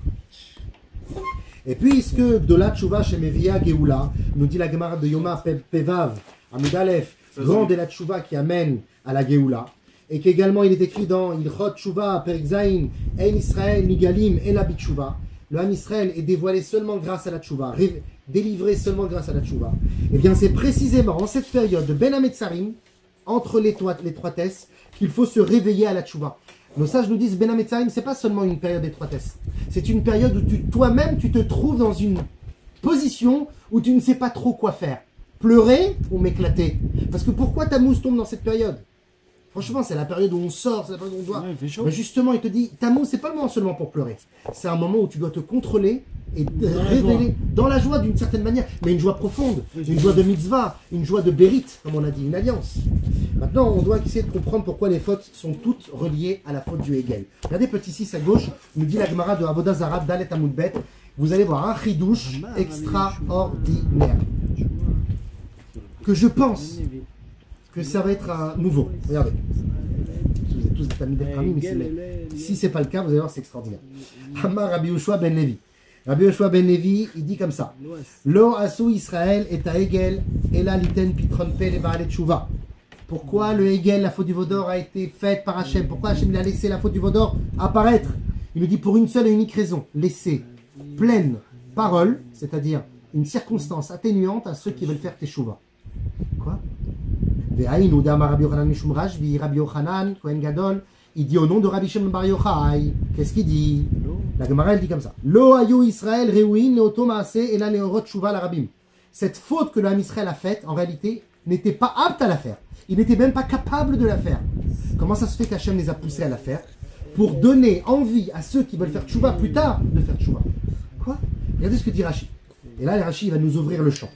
Et puisque de la tchouva chez Mevia Geoula, nous dit la Gemara de Yoma Pevav, Amud Aleph, grande est la tchouva qui amène à la Geoula, et qu'également il est écrit dans Ilchot Tchouva, Perek Zayin, Ein Israël, Nigalim, et la Bitchouva, le Ham Israël est dévoilé seulement grâce à la tchouva, délivré seulement grâce à la tchouva. Et bien c'est précisément en cette période de Ben Hametzarim, entre l'étroitesse, qu'il faut se réveiller à la tchouva. Nos sages nous disent Ben Hametzarim, c'est pas seulement une période d'étroitesse. C'est une période où toi-même, tu te trouves dans une position où tu ne sais pas trop quoi faire. Pleurer ou m'éclater. Parce que pourquoi Tammuz tombe dans cette période? Franchement, c'est la période où on sort, c'est la période où on doit... Ouais, il fait chaud. Mais justement, il te dit, Tammuz, c'est pas le moment seulement pour pleurer. C'est un moment où tu dois te contrôler et révéler dans la joie d'une certaine manière, mais une joie profonde, une joie de mitzvah, une joie de bérit, comme on a dit, une alliance. Maintenant, on doit essayer de comprendre pourquoi les fautes sont toutes reliées à la faute du Hegel. Regardez, petit 6 à gauche, nous dit la Gemara de Avodah Zarah, Dalet Amud Bet. Vous allez voir un chidouche extraordinaire. Que je pense que ça va être un nouveau. Regardez. Vous êtes tous des amis d'Ephraim, mais si c'est pas le cas, vous allez voir, c'est extraordinaire. Hamar Rabbi Yoshua ben Levi. Rabbi Yoshua ben Levi, il dit comme ça. Lo asu Israël et a Hegel, et la liten pitron pe le ba'alet tshuva. Pourquoi le Hegel, la faute du Vaudor, a été faite par Hachem? Pourquoi Hachem il a laissé la faute du Vaudor apparaître? Il nous dit pour une seule et unique raison, laisser pleine parole, c'est-à-dire une circonstance atténuante à ceux qui veulent faire teshuva. Quoi? Ve'aïnu d'Amar Rabbi Yochanan Mishum Rashbi, Rabbi Yochanan, Kohen Gadol, il dit au nom de Rabbi Shimon Bar Yochai. Qu'est-ce qu'il dit? La Gemara elle dit comme ça. Lo ayu Israël reuin leoto maase et la leorot tshuva la rabim. Cette faute que le Ham Israël a faite, en réalité, n'était pas apte à la faire. Il n'était même pas capable de la faire. Comment ça se fait qu'Hachem les a poussés à la faire? Pour donner envie à ceux qui veulent faire tshuva plus tard de faire tshuva. Quoi? Regardez ce que dit Rashi. Et là, Rashi va nous ouvrir le champ.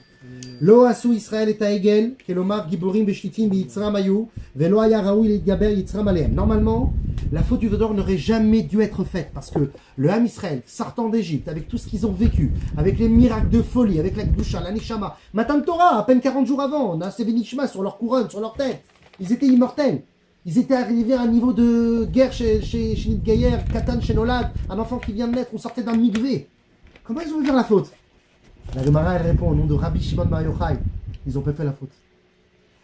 Lo asu Israël et Taegel, kelomar giborim beshlitim biyitzram ayu, velo haya raoui leitgaber yitzram alehem. Normalement, la faute du Vaudor n'aurait jamais dû être faite parce que le Ham Israël, sortant d'Égypte, avec tout ce qu'ils ont vécu, avec les miracles de folie, avec la Gdusha, la Neshama, Matan Torah, à peine 40 jours avant, on a Sevenishma sur leur couronne, sur leur tête. Ils étaient immortels. Ils étaient arrivés à un niveau de guerre chez Nidgayer, Katan, chez Nolad, un enfant qui vient de naître, on sortait d'un mikvé. Comment ils ont pu faire la faute? La Gemara elle répond au nom de Rabbi Shimon Bar Yochai. Ils ont pas fait la faute.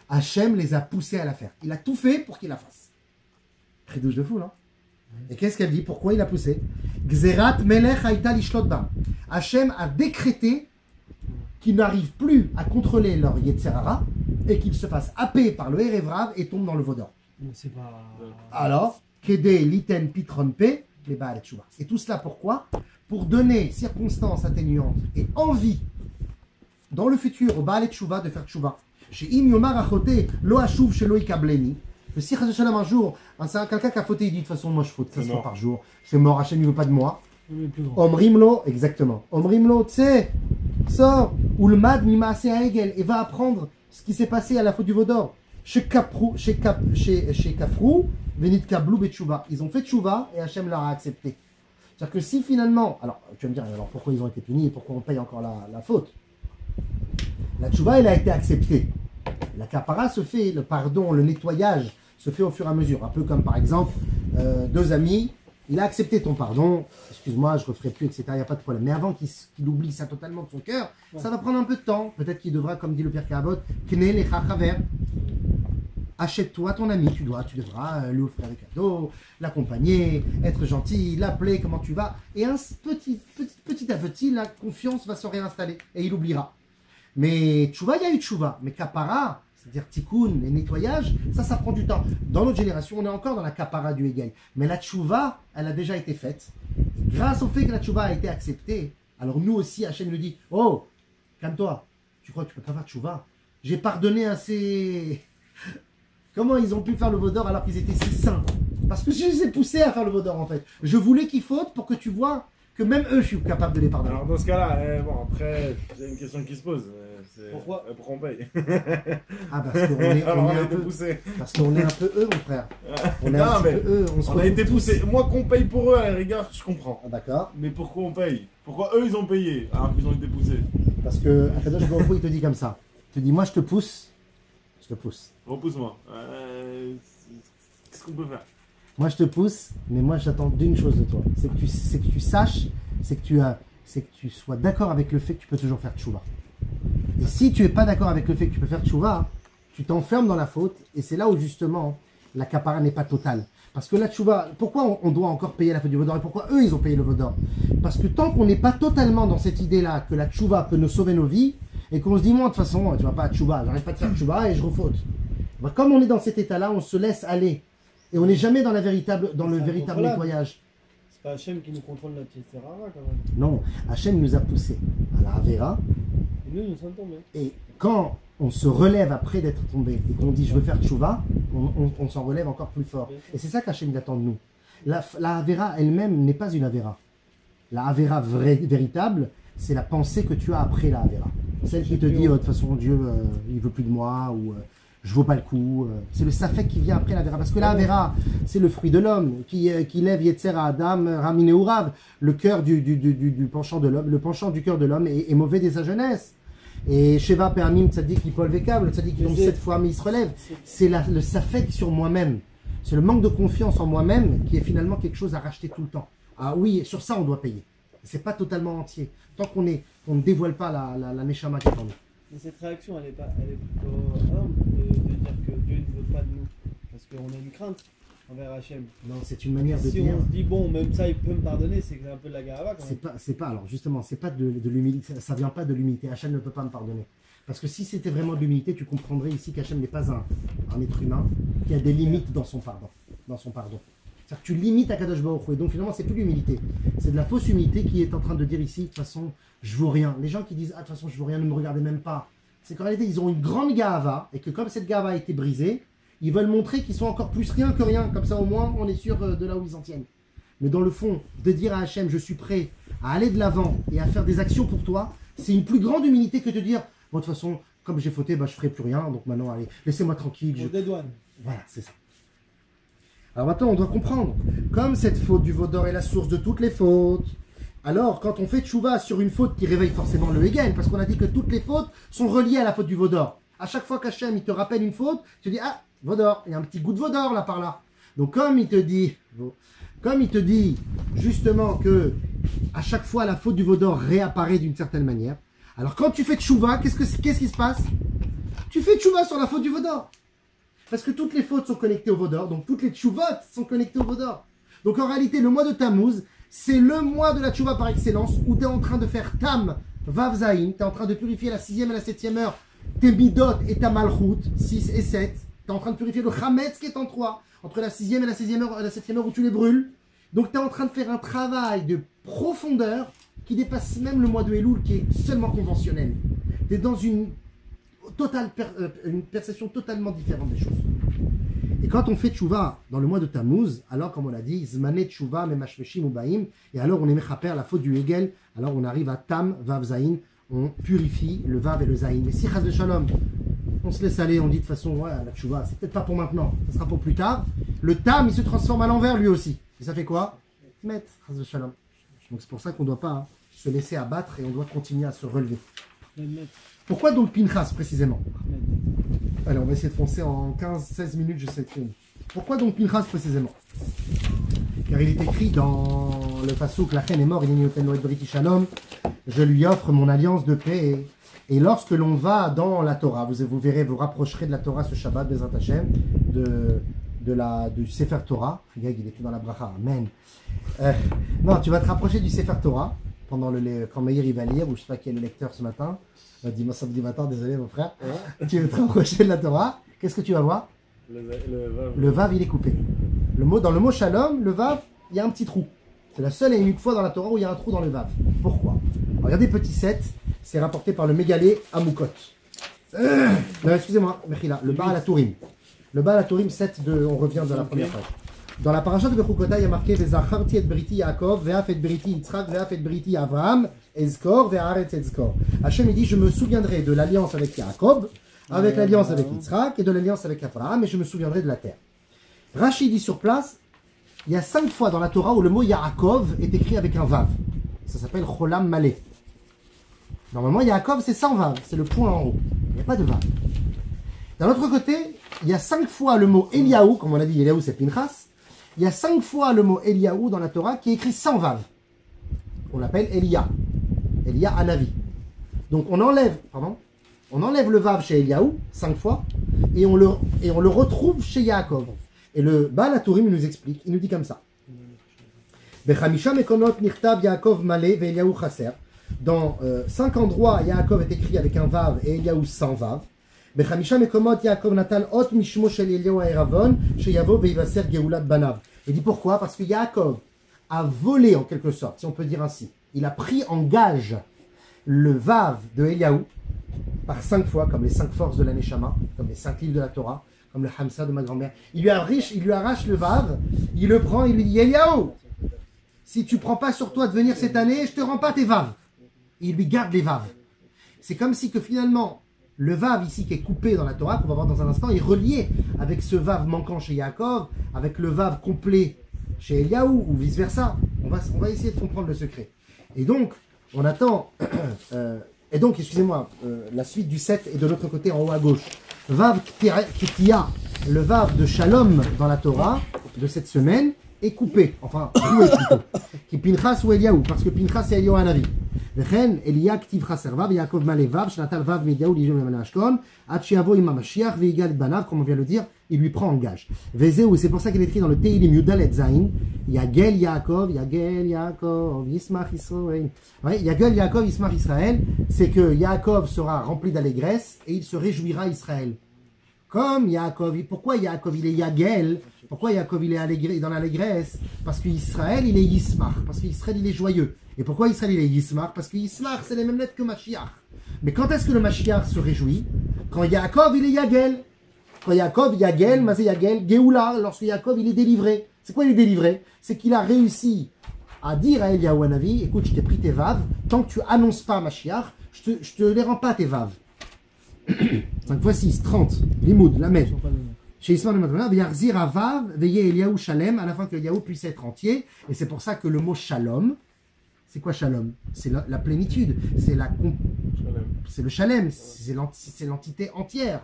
Hachem les a poussés à la faire. Il a tout fait pour qu'ils la fassent. Chidouche de fou, non? Et qu'est-ce qu'elle dit? Pourquoi il a poussé? Gzerat melech haïta lishlot bam. Hachem a décrété qu'ils n'arrivent plus à contrôler leur Yetzerara et qu'ils se fassent happer par le Erevrav et tombent dans le Vaudor. C'est pas... Alors, Kede liten pitron pe, les Baal Tshuva. Et tout cela pourquoi? Pour donner circonstances atténuantes et envie dans le futur au Baal Tshuva de faire Tshuva. Chez Im Yomar Achote lo ashuv shelo ikableni. Que si un jour, quelqu'un qui a fauté, il dit de toute façon, moi je faute 15 fois par jour, c'est mort, Hachem ne veut pas de moi. Omrimlo, exactement. Omrimlo, tu sais, sors, Ulmad Mimase Aegel, et va apprendre ce qui s'est passé à la faute du Vaudor. Chez Kafrou, Venit Kablou Betchouva. Ils ont fait Tchouva et Hachem leur a accepté. C'est-à-dire que si finalement, alors tu vas me dire, alors pourquoi ils ont été punis et pourquoi on paye encore la faute? La Tchouva, elle a été acceptée. La kapara se fait, le pardon, le nettoyage se fait au fur et à mesure. Un peu comme par exemple, deux amis, il a accepté ton pardon, excuse-moi, je ne referai plus, etc. Il n'y a pas de problème. Mais avant qu'il oublie ça totalement de son cœur, ça va prendre un peu de temps. Peut-être qu'il devra, comme dit le Père Kavod, Kne les chachaver. Achète-toi ton ami, tu devras lui offrir des cadeaux, l'accompagner, être gentil, l'appeler, comment tu vas. Et petit à petit, la confiance va se réinstaller et il oubliera. Mais tchouva, il y a eu tchouva. Mais kapara, c'est-à-dire tikkun et nettoyage, ça prend du temps. Dans notre génération, on est encore dans la kapara du Hegel. Mais la tchouva, elle a déjà été faite. Et grâce au fait que la tchouva a été acceptée, alors nous aussi, Hachem nous dit, oh, calme-toi, tu crois que tu peux pas faire tchouva? J'ai pardonné à ces... Comment ils ont pu faire le Vaudor alors qu'ils étaient si saints? Parce que je les ai poussés à faire le Vaudor en fait. Je voulais qu'ils fautent pour que tu vois que même eux, je suis capable de les pardonner. Alors dans ce cas-là, bon après, il y a une question qui se pose. Pourquoi on paye? Ah parce qu'on est, alors, on est on a un été peu poussé. parce qu'on est un peu eux mon frère. On est Non, un petit mais peu eux. on a été poussé. Moi qu'on paye pour eux à la rigueur, je comprends. Ah, d'accord. Mais pourquoi on paye? Pourquoi eux ils ont payé alors qu'ils ont été poussés? Parce que Akadosh Baruch Hu, il te dit comme ça. Il te dit moi je te pousse. Je te pousse. Repousse-moi. Qu'est-ce qu'on peut faire? Moi je te pousse, mais moi j'attends d'une chose de toi. C'est que tu saches, c'est que tu sois d'accord avec le fait que tu peux toujours faire tchouva. Et si tu n'es pas d'accord avec le fait que tu peux faire tchouva, tu t'enfermes dans la faute, et c'est là où justement la kapara n'est pas totale. Parce que la tchouva, pourquoi on doit encore payer la faute du Vaudor et pourquoi eux ils ont payé le Vaudor? Parce que tant qu'on n'est pas totalement dans cette idée-là que la tchouva peut nous sauver nos vies, et qu'on se dit moi de toute façon tu vas pas à tchouva, j'arrête pas de faire tchouva et je refaute. Ben, comme on est dans cet état-là, on se laisse aller. Et on n'est jamais dans le véritable nettoyage. C'est pas Hachem qui nous contrôle notre Yetzerara quand même. Non, Hachem nous a poussés à la Avera. Et nous sommes tombés. Et quand on se relève après d'être tombé et qu'on dit je veux faire tchouva, on s'en relève encore plus fort. Et c'est ça qu'Hachem attend de nous. La Avera elle-même n'est pas une Avera. La Avera véritable, c'est la pensée que tu as après la Avera. Celle qui te dit de toute façon Dieu il veut plus de moi ou je vaux pas le coup. C'est le safek qui vient après la Avera. Parce que la Avera, c'est le fruit de l'homme qui lève Yetzer à Adam, Ramine Urav, le cœur du penchant de l'homme. Le penchant du cœur de l'homme est mauvais dès sa jeunesse. Et Sheva Permim Tzadik Yipol Vekav, le Tzadik qui tombe 7 fois mais il se relève. C'est le safek sur moi-même. C'est le manque de confiance en moi-même qui est finalement quelque chose à racheter tout le temps. Ah oui, sur ça on doit payer. C'est pas totalement entier. Tant qu'on ne dévoile pas la Neshama qui est en nous. Mais cette réaction, elle est plutôt humble de dire que Dieu ne veut pas de nous. Parce qu'on a une crainte. envers Hachem. Non, c'est une manière de Si dire. on se dit, bon, même ça, il peut me pardonner, c'est que c'est un peu de la gava quand même. C'est pas, alors justement, c'est pas de l'humilité, ça vient pas de l'humilité. Hachem ne peut pas me pardonner. Parce que si c'était vraiment de l'humilité, tu comprendrais ici qu'Hachem n'est pas un être humain qui a des limites dans son pardon. C'est-à-dire que tu limites Akadosh Baruch Hu. Et donc finalement, c'est plus l'humilité. C'est de la fausse humilité qui est en train de dire ici, de toute façon, je vaux rien. Les gens qui disent, ah, de toute façon, je vaux rien, ne me regardez même pas. C'est qu'en réalité, ils ont une grande gava et que comme cette gava a été brisée, ils veulent montrer qu'ils sont encore plus rien que rien. Comme ça, au moins, on est sûr de là où ils en tiennent. Mais dans le fond, de dire à Hachem, je suis prêt à aller de l'avant et à faire des actions pour toi, c'est une plus grande humilité que de dire, bon, de toute façon, comme j'ai fauté, bah, je ferai plus rien. Donc maintenant, allez, laissez-moi tranquille. On dédouane. Voilà, c'est ça. Alors maintenant, on doit comprendre, comme cette faute du veau d'or est la source de toutes les fautes, alors quand on fait tchouva sur une faute qui réveille forcément le Hegel, parce qu'on a dit que toutes les fautes sont reliées à la faute du veau d'or. À chaque fois qu'Hachem il te rappelle une faute, tu dis, ah, veau d'or, il y a un petit goût de veau d'or là par là. Donc comme il te dit justement que à chaque fois la faute du veau d'or réapparaît d'une certaine manière, alors quand tu fais tchouva, qu'est-ce qui se passe? Tu fais tchouva sur la faute du veau d'or. Parce que toutes les fautes sont connectées au veau d'or, donc toutes les tchouvot sont connectées au veau d'or. Donc en réalité, le mois de Tammuz, c'est le mois de la tchouva par excellence, où tu es en train de faire Tam, Vav Zayin, tu es en train de purifier la 6e et la 7e heure, tes bidot et ta malchut, 6 et 7, tu es en train de purifier le chametz qui est en 3, entre la 6e et la 6e heure, la 7e heure où tu les brûles. Donc tu es en train de faire un travail de profondeur qui dépasse même le mois de Elul, qui est seulement conventionnel. Tu es dans une perception totalement différente des choses. Et quand on fait tchouva dans le mois de Tammuz, alors comme on l'a dit, Zmané tchouva memashmeshim ubaim, et alors on est mechaper la faute du Hegel, alors on arrive à Tam, Vav Zayin, on purifie le Vav et le Zayin. Mais si chas de shalom, on se laisse aller, on dit de toute façon, ouais, la tchouva, c'est peut-être pas pour maintenant, ça sera pour plus tard. Le Tam, il se transforme à l'envers lui aussi. Et ça fait quoi? Met, chas de shalom. Donc c'est pour ça qu'on ne doit pas se laisser abattre et on doit continuer à se relever. Pourquoi donc Pinchas précisément? Allez, on va essayer de foncer en 15-16 minutes, je sais que. Pourquoi donc Pinchas précisément? Car il est écrit dans le passouk, la reine est mort, il est nioten noet briti shalom, je lui offre mon alliance de paix. Et lorsque l'on va dans la Torah, vous verrez, vous rapprocherez de la Torah ce Shabbat, Bezrat Hashem, du Sefer Torah. Regarde, il est tout dans la bracha, amen. Non, tu vas te rapprocher du Sefer Torah pendant quand Meir il va lire, ou je sais pas qui est le lecteur ce matin. Samedi matin, désolé mon frère. Tu veux te rapprocher de la Torah. Qu'est-ce que tu vas voir? Le Vav, il est coupé. Dans le mot Shalom, le Vav, il y a un petit trou. C'est la seule et unique fois dans la Torah où il y a un trou dans le Vav. Pourquoi? Regardez petit 7, c'est rapporté par le Mégalé Amoukot. Non, excusez-moi, le Baal HaTurim. Le Baal HaTurim 7, on revient dans la première page. Dans la paracha de Bechukota, il y a marqué Vezacharti et Briti Yaakov, Ve'af et Briti Yitzchak, Ve'af et Briti Avraham, Ezkor, Ve'aretz Ezkor. Hachem, il dit, je me souviendrai de l'alliance avec Yaakov, avec l'alliance avec Yitzchak et de l'alliance avec Avraham, et je me souviendrai de la terre. Rashi dit sur place, il y a 5 fois dans la Torah où le mot Yaakov est écrit avec un Vav. Ça s'appelle Cholam Malé. Normalement, Yaakov, c'est sans Vav, c'est le point en haut. Il n'y a pas de Vav. D'un autre côté, il y a 5 fois le mot Eliaou, comme on a dit, Eliaou c'est Pinchas. Il y a 5 fois le mot Eliaou dans la Torah qui est écrit sans Vav. On l'appelle Elia. Elia Hanavi. Donc on enlève le Vav chez Eliaou 5 fois et on le retrouve chez Yaakov. Et le Baal HaTurim il nous explique, il nous dit comme ça. Bechamisha mekonot nirtav Yaakov malé ve'Eliaou chaser. Dans 5 endroits, Yaakov est écrit avec un Vav et Eliaou sans Vav. Bechamisha mekomot Yaakov natal ot mishmo shel Eliaou ha'eravon sheyavo ve'ivaser geulat banav. Il dit pourquoi? Parce que Yaakov a volé en quelque sorte, si on peut dire ainsi. Il a pris en gage le Vav de Eliaou par 5 fois, comme les 5 forces de la Neshama, comme les 5 livres de la Torah, comme le Hamsa de ma grand-mère. Il lui arrache le Vav, il le prend, il lui dit Eliaou, si tu ne prends pas sur toi de venir cette année, je ne te rends pas tes Vav. Et il lui garde les Vav. C'est comme si que finalement, le Vav ici qui est coupé dans la Torah, qu'on va voir dans un instant, est relié avec ce Vav manquant chez Yaakov, avec le Vav complet chez Eliaou, ou vice-versa. On va essayer de comprendre le secret. Et donc, on attend... excusez-moi, la suite du 7 est de l'autre côté, en haut à gauche. Vav Ketia, le Vav de Shalom dans la Torah, de cette semaine, est coupé. Enfin, où est plutôt? Qui Pinchas ou Eliaou, parce que Pinchas c'est Eliaou Hanavi. וכן, אליה כתיב חסר ו' ויעקב מלא ו' שנטל ו' מידיהו ליג'ון למלא אשכון, עד שיבוא עם המשיח ויגאל את בניו, comme on vient de le dire, il lui prend en gage. וזהו, c'est pour ça qu'il est écrit dans le Teilim Yudalet Zayin, Yagel Yaakov, Yismach Israël. Ouais, Yagel Yaakov, Yismach Israël, c'est que Yaakov sera rempli d'allégresse et il se réjouira Israël. Comme Yaakov, pourquoi Yaakov il est Yagel? Pourquoi Yaakov il est dans l'allégresse? Parce qu'Israël il est Yismach, parce qu'Israël il est joyeux. Et pourquoi Israël il est Yismach? Parce que Yismach c'est les mêmes lettres que Mashiach. Mais quand est-ce que le Mashiach se réjouit? Quand Yaakov il est Yagel. Quand Yaakov Yagel, Mazé Yagel, Géoula, lorsque Yaakov il est délivré. C'est quoi il est délivré? C'est qu'il a réussi à dire à Eliyahu Hanavi, écoute je t'ai pris tes vaves, tant que tu annonces pas Mashiach, je te les rends pas tes vaves. 5 x 6, 30, Limoud, la même. Chez Ismaël de Matana, Yarzir Avav, veillez Eliyahu Shalem, à la fin que Eliyahu puisse être entier. Et c'est pour ça que le mot Shalom, c'est quoi Shalom? C'est la plénitude, c'est le Shalem, c'est l'entité entière.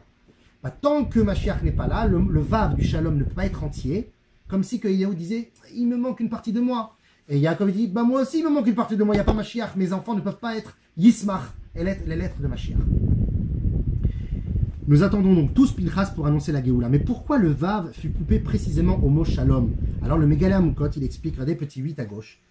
Bah, tant que Mashiach n'est pas là, le Vav du Shalom ne peut pas être entier, comme si que Eliyahu disait, il me manque une partie de moi. Et Yaakov dit, bah moi aussi il me manque une partie de moi, il n'y a pas Mashiach, mes enfants ne peuvent pas être Yismach, les lettres de Mashiach. Nous attendons donc tous Pinchas pour annoncer la Géoula. Mais pourquoi le Vav fut coupé précisément au mot Shalom? Alors le Megalé Amukot, il explique, regardez, petit 8 à gauche.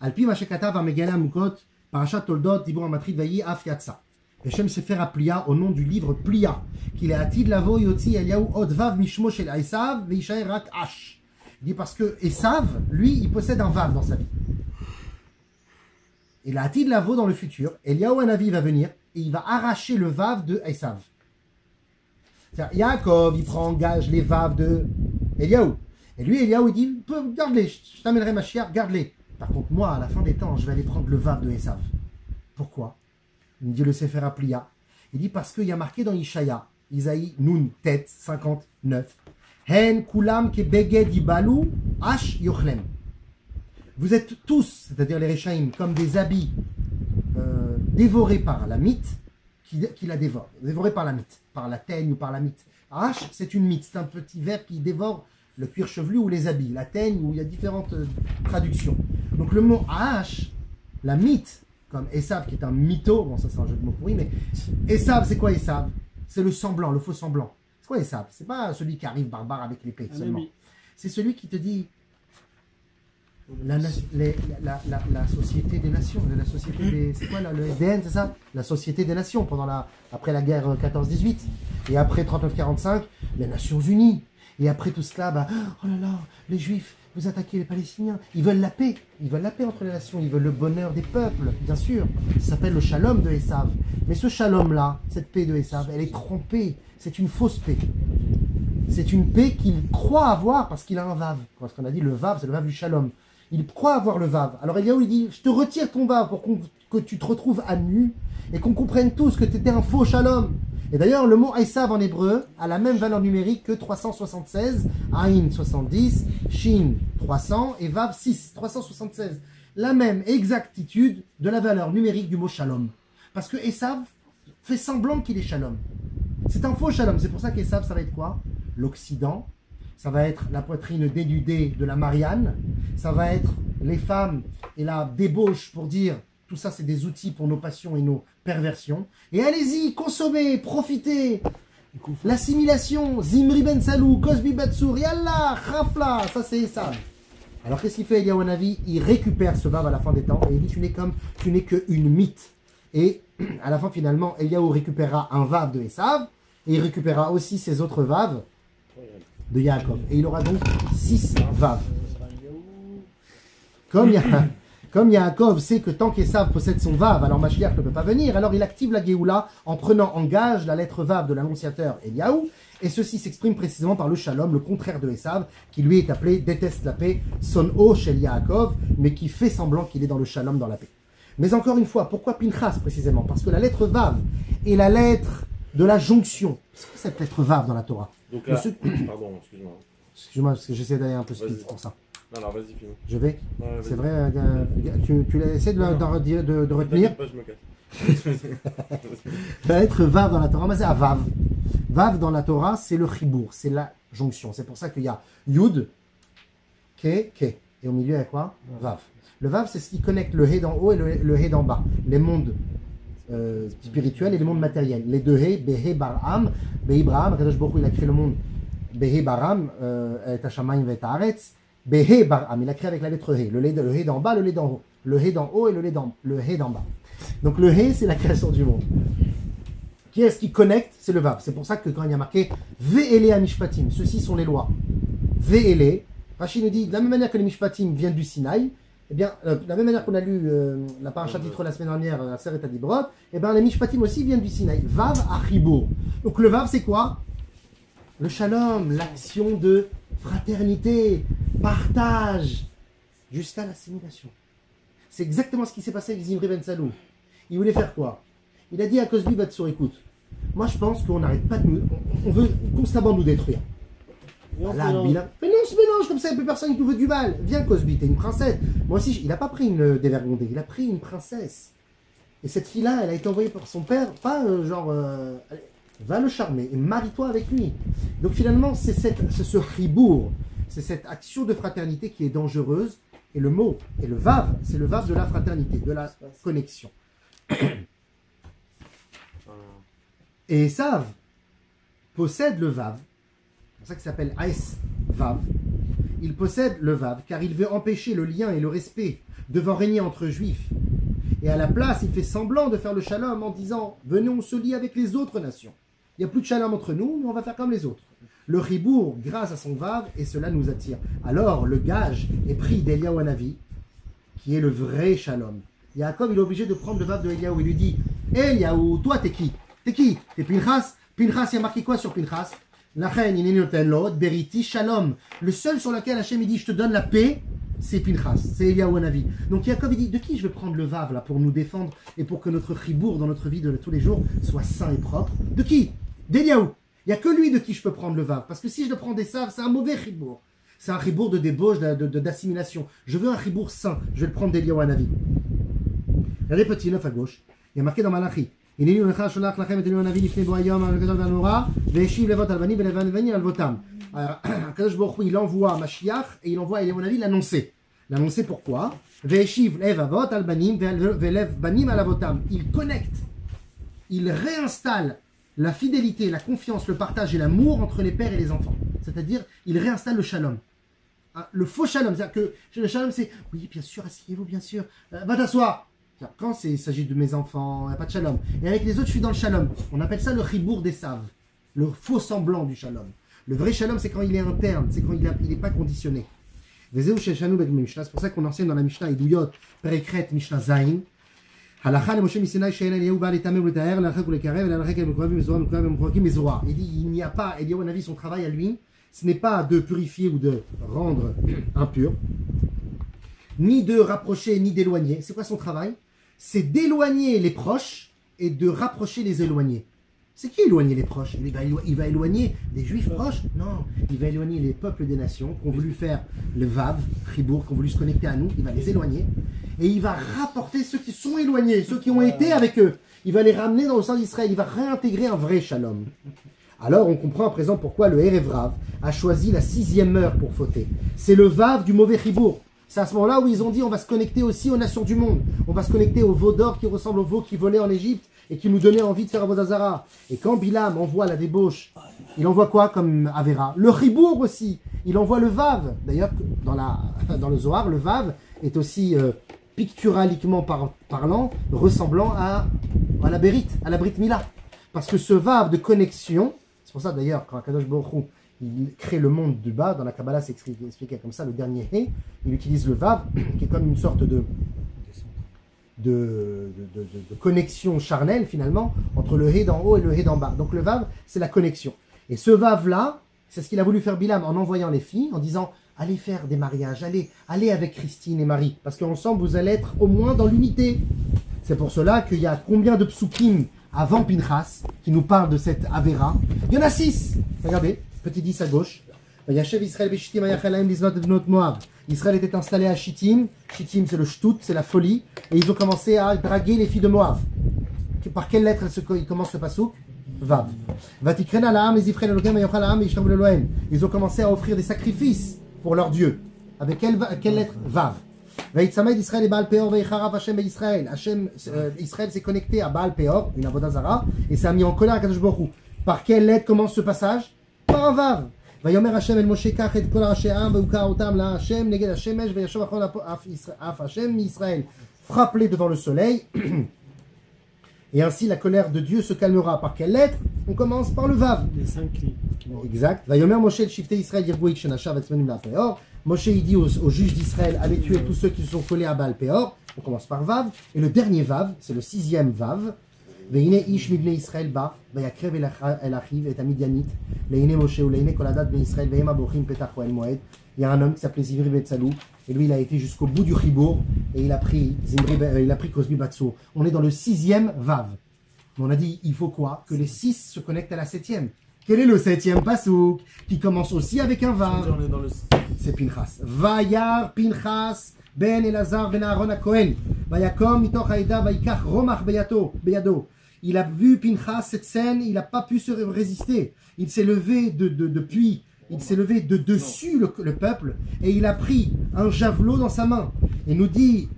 Alpi Mashekata va Megalé Amukot, Parashat Toldot, Dibur Amatrid Vayi Af Yatsa. Hachem Sefer Plia, au nom du livre Plia, qu'il est Atid Lavo Yotzi Eliyahu Od Vav Mishmo Shel Esav Veishaer Rak Ash. Il dit parce que Esav, lui, il possède un Vav dans sa vie. Et la Atid Lavo dans le futur, Eliyahu Hanavi va venir et il va arracher le Vav de Esav. Yaakov, il prend en gage les vaves de Eliyahu. Et lui, Eliyahu, il dit, garde-les, je t'amènerai ma chière, garde-les. Par contre, moi, à la fin des temps, je vais aller prendre le vav de Esav. Pourquoi? Il me dit le Sefer Plia. Il dit parce qu'il y a marqué dans Ishaïa, Isaïe, Nun, tête, 59, Hen kulam ke beged ibalu, ash yochlem. Vous êtes tous, c'est-à-dire les Réchaïm, comme des habits dévorés par la mythe, qui la dévore, dévoré par la mythe, par la teigne ou par la mythe. H, c'est une mythe, c'est un petit ver qui dévore le cuir chevelu ou les habits. La teigne, où il y a différentes traductions. Donc le mot H, la mythe, comme Esav qui est un mytho, bon ça c'est un jeu de mots pourri, mais Esav c'est quoi Esav? C'est le semblant, le faux semblant. C'est quoi Esav? C'est pas celui qui arrive barbare avec l'épée seulement. C'est celui qui te dit la société des nations, la société des... C'est quoi là, le SDN, c'est ça? La société des nations, après la guerre 14-18. Et après 39-45, les Nations Unies. Et après tout cela, bah, oh là là, les Juifs, vous attaquez les Palestiniens. Ils veulent la paix. Ils veulent la paix entre les nations. Ils veulent le bonheur des peuples, bien sûr. Ça s'appelle le shalom de Esav. Mais ce shalom-là, cette paix de Esav, elle est trompée. C'est une fausse paix. C'est une paix qu'il croit avoir parce qu'il a un vav. Parce qu'on a dit le vav, c'est le vav du shalom. Il croit avoir le vav. Alors Eliyahu, il dit, je te retire ton vav pour que tu te retrouves à nu et qu'on comprenne tous que tu étais un faux shalom. Et d'ailleurs, le mot Esav en hébreu a la même valeur numérique que 376, Aïn 70, Shin 300 et Vav 6, 376. La même exactitude de la valeur numérique du mot shalom. Parce que Esav fait semblant qu'il est shalom. C'est un faux shalom. C'est pour ça qu'Esav, ça va être quoi? L'Occident. Ça va être la poitrine dénudée de la Marianne. Ça va être les femmes et la débauche pour dire tout ça c'est des outils pour nos passions et nos perversions. Et allez-y, consommez, profitez. L'assimilation, Zimri Ben Salou, Cosby Batsour, Yallah, Rafla, ça c'est ça. Alors qu'est-ce qu'il fait Eliyahu Hanavi? Il récupère ce vav à la fin des temps et il dit tu n'es qu'une mythe. Et à la fin finalement, Eliyahu récupérera un vav de Esav et il récupérera aussi ses autres vaves de Yaakov. Et il aura donc 6 vav. Comme Yaakov sait que tant qu'Esav possède son vav, alors Mashiach ne peut pas venir, alors il active la Géoula en prenant en gage la lettre vav de l'annonciateur Eliyahu, et ceci s'exprime précisément par le shalom, le contraire de Esav, qui lui est appelé déteste la paix, son o chez Yaakov, mais qui fait semblant qu'il est dans le shalom, dans la paix. Mais encore une fois, pourquoi Pinchas précisément? Parce que la lettre vav est la lettre de la jonction. C'est quoi cette lettre vav dans la Torah? Donc là, pardon, excuse-moi. Excuse-moi, parce que j'essaie d'aller un peu speed pour ça. Non, non, vas-y, finis. Je vais. Ouais, c'est vrai, tu essaies de retenir. Pas, je me casse. La lettre vav dans la Torah, mais c'est à vav. Vav dans la Torah, c'est le chibour, c'est la jonction. C'est pour ça qu'il y a yud, ke, ke. Et au milieu, il y a quoi? Vav. Le Vav, c'est ce qui connecte le He d'en haut et le He d'en bas. Les mondes spirituels et les mondes matériels. Les deux He, Behe Baram, Behibraham, Kadosh Baruch Hu, il a créé le monde. Behe Baram, et Hashamayim et Haaretz. Behe Baram, il a créé avec la lettre He. Le He d'en bas, le He d'en haut. Le He d'en haut et le He d'en bas. Donc le He, c'est la création du monde. Qui est-ce qui connecte? C'est le Vav. C'est pour ça que quand il y a marqué Ve'ele Amishpatim, ceux-ci sont les lois. Ve'ele, Rachid nous dit, de la même manière que les Mishpatim viennent du Sinaï, eh bien, de la même manière qu'on a lu la paracha titre la semaine dernière, la Seret Adibrot, eh bien, les Mishpatim aussi viennent du Sinaï. Vav Achibour. Donc le Vav, c'est quoi? Le Shalom, l'action de fraternité, partage, jusqu'à l'assimilation. C'est exactement ce qui s'est passé avec Zimri Ben Salou. Il voulait faire quoi? Il a dit à Cosby Batsour, écoute, moi je pense qu'on n'arrête pas de nous. On veut constamment nous détruire. Là, mais non, on se mélange comme ça, il n'y a plus personne qui nous veut du mal. Viens Cosby, t'es une princesse. Moi aussi, il n'a pas pris une dévergondée, il a pris une princesse. Et cette fille-là, elle a été envoyée par son père, pas allez, va le charmer et marie-toi avec lui. Donc finalement, c'est ce ribourg, c'est cette action de fraternité qui est dangereuse. Et le mot, et le Vav, c'est le Vav de la fraternité, de la connexion. Et Esav possède le Vav, c'est pour ça qu'il s'appelle Aes Vav. Il possède le Vav car il veut empêcher le lien et le respect devant régner entre juifs. Et à la place, il fait semblant de faire le shalom en disant « Venez, on se lie avec les autres nations. Il n'y a plus de shalom entre nous, mais on va faire comme les autres. » Le ribourg grâce à son Vav et cela nous attire. Alors le gage est pris d'Eliyahu Hanavi, qui est le vrai shalom. Yaakov, il est obligé de prendre le Vav de Eliyahu. Il lui dit « Eliyahu, toi t'es qui? T'es qui? T'es Pinchas? Pinchas, il y a marqué quoi sur Pinchas? Lachen, inenoten beriti shalom. Le seul sur lequel Hachem il dit je te donne la paix, c'est Pinchas, c'est Eliyahu Hanavi. Donc Yaakov il dit de qui je vais prendre le Vav là pour nous défendre et pour que notre ribourg dans notre vie de tous les jours soit sain et propre? De qui? D'Eliyahu. Il n'y a que lui de qui je peux prendre le Vav. Parce que si je le prends des saves, c'est un mauvais ribourg. C'est un ribourg de débauche, d'assimilation. Je veux un ribourg sain. Je vais le prendre d'Eliyahu Hanavi. Regardez petit 9 à gauche. Il y a marqué dans Malachi. Il envoie Mashiach et il envoie Eliyahu Hanavi l'annoncer. L'annoncer pourquoi? Il connecte. Il réinstalle la fidélité, la confiance, le partage et l'amour entre les pères et les enfants. C'est-à-dire, il réinstalle le shalom. Le faux shalom. C'est-à-dire que le shalom, c'est « Oui, bien sûr, asseyez-vous, bien sûr. Va t'asseoir. » Quand il s'agit de mes enfants, il n'y a pas de shalom. Et avec les autres, je suis dans le shalom. On appelle ça le ribourg des saves. Le faux semblant du shalom. Le vrai shalom, c'est quand il est interne. C'est quand il n'est pas conditionné. C'est pour ça qu'on enseigne dans la Mishnah Iduyot, Perekret, Mishnah Zayin. Il dit il n'y a pas, Eliyahu Hanavi, son travail à lui, ce n'est pas de purifier ou de rendre impur, ni de rapprocher, ni d'éloigner. C'est quoi son travail? C'est d'éloigner les proches et de rapprocher les éloignés. C'est qui éloigner les proches? Il va éloigner les juifs proches? Non, il va éloigner les peuples des nations qui ont voulu faire le Vav, Ribourg, qui ont voulu se connecter à nous. Il va les éloigner. Et il va rapporter ceux qui sont éloignés, ceux qui ont été avec eux. Il va les ramener dans le sein d'Israël. Il va réintégrer un vrai shalom. Alors on comprend à présent pourquoi le Erev Rav a choisi la 6e heure pour fauter. C'est le Vav du mauvais Ribourg. C'est à ce moment-là où ils ont dit on va se connecter aussi aux nations du monde. On va se connecter aux veaux d'or qui ressemblent aux veaux qui volaient en Égypte et qui nous donnaient envie de faire Avodah Zara. Et quand Bilam envoie la débauche, il envoie quoi comme Avera? Le Ribourg aussi. Il envoie le Vav. D'ailleurs, dans le Zohar, le Vav est aussi picturaliquement parlant, ressemblant à la Bérite, à la Brit Mila. Parce que ce Vav de connexion, c'est pour ça d'ailleurs, quand Akadosh Baruch Hu, il crée le monde du bas, dans la Kabbalah c'est expliqué comme ça, le dernier He, il utilise le Vav, qui est comme une sorte de connexion charnelle finalement, entre le He d'en haut et le He d'en bas. Donc le Vav, c'est la connexion. Et ce Vav-là, c'est ce qu'il a voulu faire Bilam en envoyant les filles, en disant allez faire des mariages, allez avec Christine et Marie, parce qu'ensemble vous allez être au moins dans l'unité. C'est pour cela qu'il y a combien de psukim avant Pinchas qui nous parlent de cette Avera? Il y en a 6. Regardez, petit 10 à gauche. Israël était installé à Shittim. Shittim, c'est le shtout, c'est la folie. Et ils ont commencé à draguer les filles de Moab. Par quelle lettre il commence ce pasouk? Vav. Ils ont commencé à offrir des sacrifices pour leur Dieu. Avec quelle lettre? Vav. Vaïtsamed Israël et Baal Peor, Vaïcharav Hashem et Israël. Israël s'est connecté à Baal Peor, une avodah zara, et ça a mis en colère à Kadosh Baruch Hu. Par quelle lettre commence ce passage? Par un Vav. Vayomer Hashem el Moshe kach et kol rashi am veukar otam la Hashem neged hashemesh veyashov achron af Hashem Israël. Frappe-les devant le soleil. Et ainsi la colère de Dieu se calmera. Par quelle lettre? On commence par le Vav. Les 5 clés. Exact. Vayomer Moshe el Shifte Israël yirgouik shenashav etzmenim la Peor. Moshe il dit aux juges d'Israël, allez tuer tous ceux qui se sont collés à Baal Peor. On commence par Vav. Et le dernier Vav, c'est le 6e Vav. Veine ish mibne Israël ba, vayakrev el achiv et amidianit, leine Moshe ou leine koladat ben Israël, veyema bochim petach el moed. Il y a un homme qui s'appelait Zimri Betsalou, et lui il a été jusqu'au bout du Chibour, et il a pris Cosbi Batso. On est dans le 6e Vav. Mais on a dit, il faut quoi? Que les 6 se connectent à la 7e. Quel est le 7e pasouk qui commence aussi avec un Vav? C'est Pinchas. Vayar Pinchas ben Elazar ben Aaron HaKohen. Vayakom mitoch haïda vaikach romach beyado. Il a vu Pinchas, cette scène, il n'a pas pu se résister. Il s'est levé depuis, il s'est levé de dessus le peuple et il a pris un javelot dans sa main. Et nous dit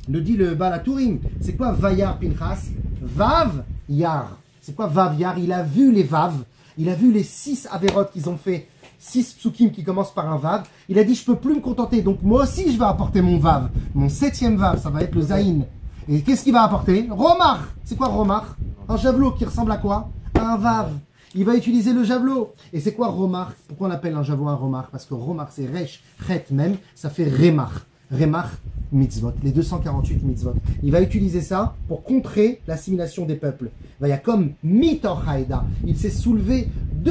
le Balatourim, c'est quoi Vayar Pinchas? Vav Yar. C'est quoi Vav Yar? Il a vu les Vav, il a vu les 6 avérotes qu'ils ont fait, 6 psukim qui commencent par un Vav. Il a dit, je peux plus me contenter, donc moi aussi je vais apporter mon Vav. Mon 7e Vav, ça va être le Zaïn. Et qu'est-ce qu'il va apporter? Romach. C'est quoi Romach? Un javelot qui ressemble à quoi? À un Vav. Il va utiliser le javelot. Et c'est quoi Romach? Pourquoi on appelle un javelot un Romach? Parce que Romach c'est Resh, Chet même, ça fait Remach. Remach, mitzvot, les 248 mitzvot. Il va utiliser ça pour contrer l'assimilation des peuples. Il y a comme Mitor Haïda. Il s'est soulevé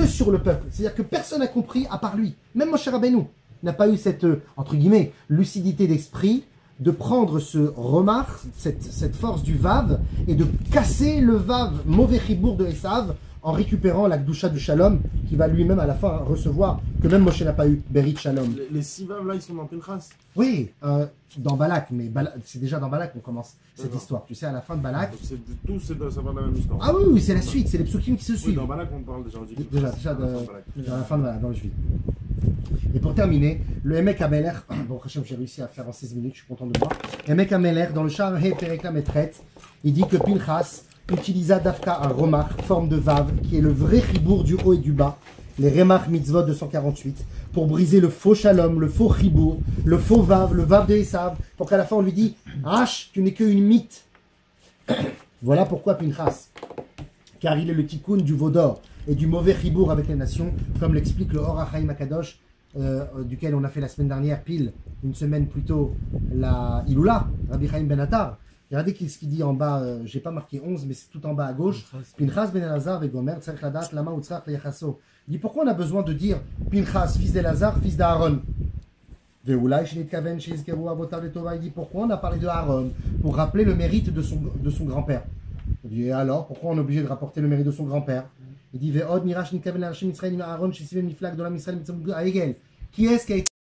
sur le peuple. C'est-à-dire que personne n'a compris à part lui. Même Moshe Rabbeinu n'a pas eu cette, entre guillemets, lucidité d'esprit de prendre ce remar, cette force du Vav, et de casser le Vav, mauvais chibour de Esav, en récupérant la Gdusha du Shalom, qui va lui-même à la fin recevoir, que même Moshe n'a pas eu, Berit Shalom. Les 6 Vav là, ils sont dans Pinchas? Oui, dans Balak, mais c'est déjà dans Balak qu'on commence cette histoire. Tu sais, à la fin de Balak. Ça va dans la même histoire. Ah oui, c'est la suite, c'est les psukim qui se suivent. Oui, dans Balak, on parle déjà dans la fin de Balak, dans le juif. Et pour terminer, le Emek Ameler, bon, j'ai réussi à faire en 16 minutes, je suis content de moi. Emek Ameler, dans le Shar He Perek Metret, il dit que Pinchas utilisa Dafka un remach, forme de Vav, qui est le vrai chibour du haut et du bas, les Remach Mitzvot 248, pour briser le faux Shalom, le faux chibour, le faux Vav, le Vav de Esav, pour qu'à la fin on lui dit H, tu n'es qu'une mythe. Voilà pourquoi Pinchas, car il est le tikkun du Vaudor et du mauvais chibour avec les nations, comme l'explique le Or HaChaim HaKadosh, duquel on a fait la semaine dernière, pile une semaine plus tôt, la Iloula, Rabbi Chaim Ben Attar. Regardez ce qu'il dit en bas, j'ai pas marqué 11, mais c'est tout en bas à gauche. Pinchas ben Elazar et Gomer, tzarich ladat lama utzrach leyachaso. Il dit pourquoi on a besoin de dire Pinchas, fils d'Elazar, fils d'Aaron. Veoulai shenitkaven sheizkeru avotav letova. Il dit pourquoi on a parlé de Aaron pour rappeler le mérite de son grand-père. Il dit et alors pourquoi on est obligé de rapporter le mérite de son grand-père? Il dit veod mirash nitkaven l'arshim Israël Aaron shesivem niflag dolam Israël mitzvah aegel. Qui est-ce qui a été